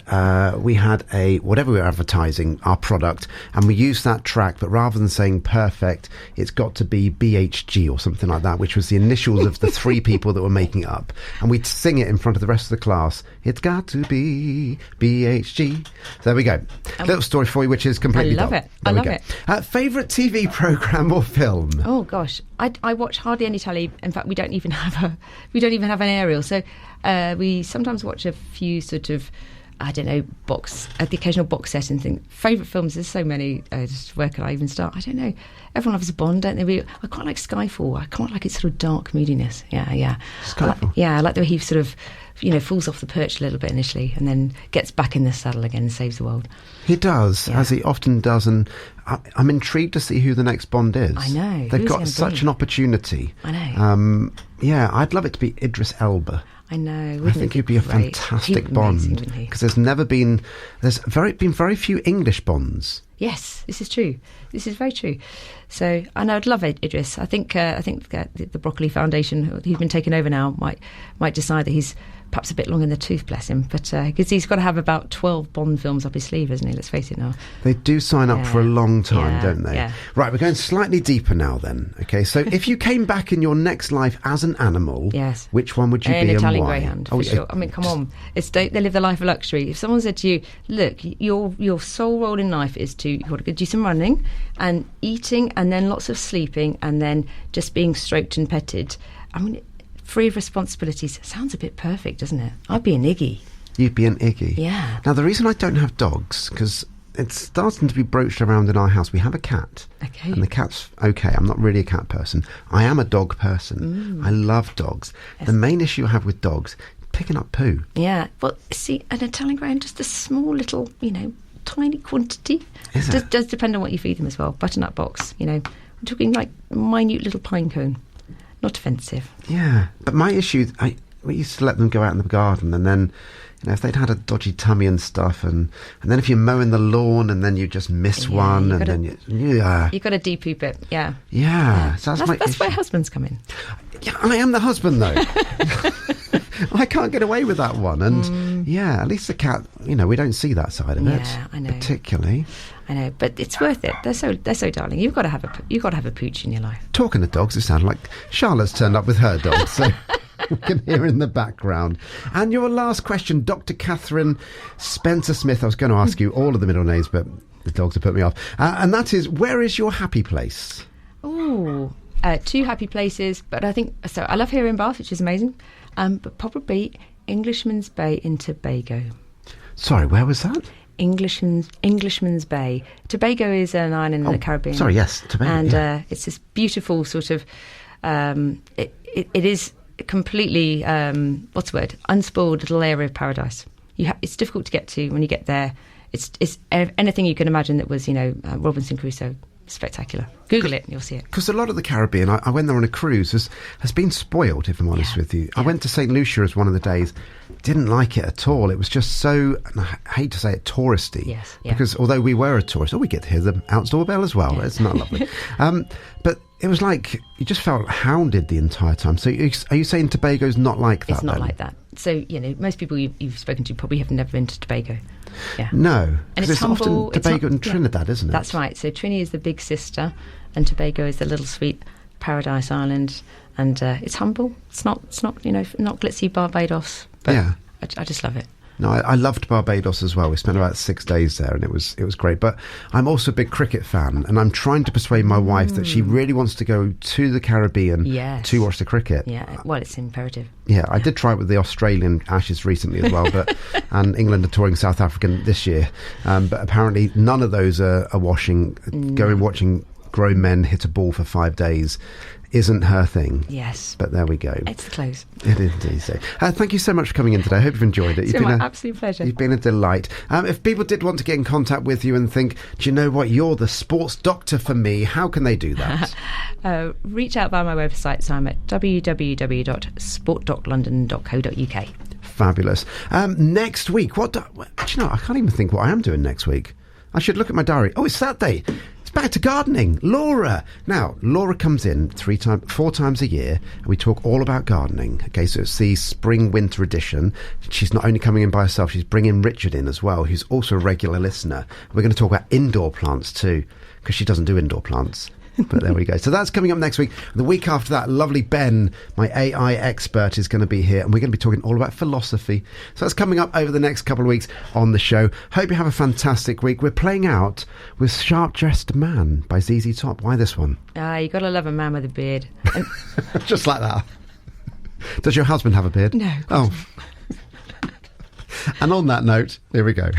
we had whatever we were advertising, our product, and we used that track, but rather than saying perfect, it's got to be BHG or something like that, which was the initials of the three people that were making it up. And we'd sing it in front of the rest of the class. It's got to be BHG. So there we go. Little story for you, which is completely I love dull. it. I There we love go. it. Favourite TV programme or film? Oh gosh, I watch hardly any telly. In fact, we don't even have an aerial. So we sometimes watch a few sort of, I don't know, the occasional box set and think. Favourite films, there's so many. Just where can I even start? I don't know. Everyone loves a Bond, don't they? I quite like Skyfall. I quite like its sort of dark moodiness. Yeah. Skyfall. I like the way he sort of, falls off the perch a little bit initially and then gets back in the saddle again and saves the world. He does, Yeah. as he often does, and I'm intrigued to see who the next Bond is. I know. They've Who's got gonna such be? an opportunity. I know. Yeah, I'd love it to be Idris Elba. I know. I think he'd be a great? fantastic He'd be amazing, Bond wouldn't he? because there's been very few English Bonds. Yes, this is true. This is very true. So, and I would love Idris. I think the Broccoli Foundation, who's been taken over now, might decide that he's perhaps a bit long in the tooth, bless him. But because he's got to have about 12 Bond films up his sleeve, isn't he? Let's face it now. They do sign up for a long time, Yeah, don't they? yeah. Right, we're going slightly deeper now then. Okay, so if you came back in your next life as an animal, Yes. which one would you An be Italian and why? greyhound, for sure. I mean, come on. They live the life of luxury. If someone said to you, look, your sole role in life is you've got to do some running and eating and then lots of sleeping and then just being stroked and petted. I mean, free of responsibilities. Sounds a bit perfect, doesn't it? I'd be an Iggy. You'd be an Iggy. Yeah. Now, the reason I don't have dogs, because it's starting to be broached around in our house. We have a cat. Okay. And the cat's okay. I'm not really a cat person. I am a dog person. I love dogs. Yes. The main issue I have with dogs, picking up poo. Yeah. Well, see, an Italian greyhound, just a small little, tiny quantity. Is it? Does depend on what you feed them as well. Butternut box, we're talking like minute little pine cone. Not offensive. Yeah. But my issue, we used to let them go out in the garden and then, if they'd had a dodgy tummy and stuff, and then if you're mowing the lawn and then you just miss one, and then You've got to depoop it, yeah. Yeah. So that's That's where husbands come in. Yeah, I am the husband though. I can't get away with that one, and at least the cat. We don't see that side of it. Yeah, I know. Particularly. I know, but it's worth it. They're so darling. You've got to have a pooch in your life. Talking of dogs, it sounded like Charlotte's turned up with her dog, so we can hear in the background. And your last question, Dr. Catherine Spencer Smith. I was going to ask you all of the middle names, but the dogs have put me off. And that is, where is your happy place? Ooh, two happy places, but I think so. I love here in Bath, which is amazing, but probably Englishman's Bay in Tobago. Sorry, where was that? Englishman's Bay. Tobago is an island in the Caribbean. Sorry, yes, Tobago. And it's this beautiful sort of. It is completely unspoiled little area of paradise. It's difficult to get to when you get there. It's anything you can imagine that was Robinson Crusoe. spectacular. Google it, and you'll see it. Because a lot of the Caribbean, I went there on a cruise, has been spoiled, if I'm honest with you. I went to St. Lucia as one of the days, didn't like it at all. It was just so, and I hate to say it, touristy. Yes, yeah. Because although we were a tourist, we get to hear the outdoor bell as well. Yeah. It's not lovely. But it was like, you just felt hounded the entire time. So are you saying Tobago's not like that? It's not then? like that. So, most people you've spoken to probably have never been to Tobago. Yeah. No. And Because it's humble. often Tobago and Trinidad, isn't it? That's right. So Trini is the big sister, and Tobago is the little sweet paradise island. And it's humble. It's not not glitzy Barbados. But Yeah. I just love it. No, I loved Barbados as well. We spent about 6 days there, and it was great. But I'm also a big cricket fan, and I'm trying to persuade my wife that she really wants to go to the Caribbean to watch the cricket. Yeah, well, it's imperative. Yeah, I did try it with the Australian Ashes recently as well, but and England are touring South African this year. But apparently none of those are watching. Going watching grown men hit a ball for 5 days isn't her thing. Yes. But there we go. It's close. It is indeed. So, thank you so much for coming in today. I hope you've enjoyed it. It's been my absolute pleasure. You've been a delight. If people did want to get in contact with you and think, do you know what, you're the sports doctor for me, how can they do that? Reach out via my website, so I'm at www.sportdoclondon.co.uk. Fabulous. Next week, do you know, I can't even think what I am doing next week. I should look at my diary. Oh, it's Saturday. It's back to gardening. Laura. Now, Laura comes in 4 times a year, and we talk all about gardening. Okay, so it's the spring-winter edition. She's not only coming in by herself, she's bringing Richard in as well, who's also a regular listener. We're going to talk about indoor plants too, because she doesn't do indoor plants. But there we go. So that's coming up next week. The week after that, lovely Ben, my AI expert, is going to be here, and we're going to be talking all about philosophy. So that's coming up over the next couple of weeks on the show. Hope you have a fantastic week. We're playing out with Sharp Dressed Man by ZZ Top. Why this one? You got to love a man with a beard. Just like that. Does your husband have a beard? No. Oh. And on that note, here we go.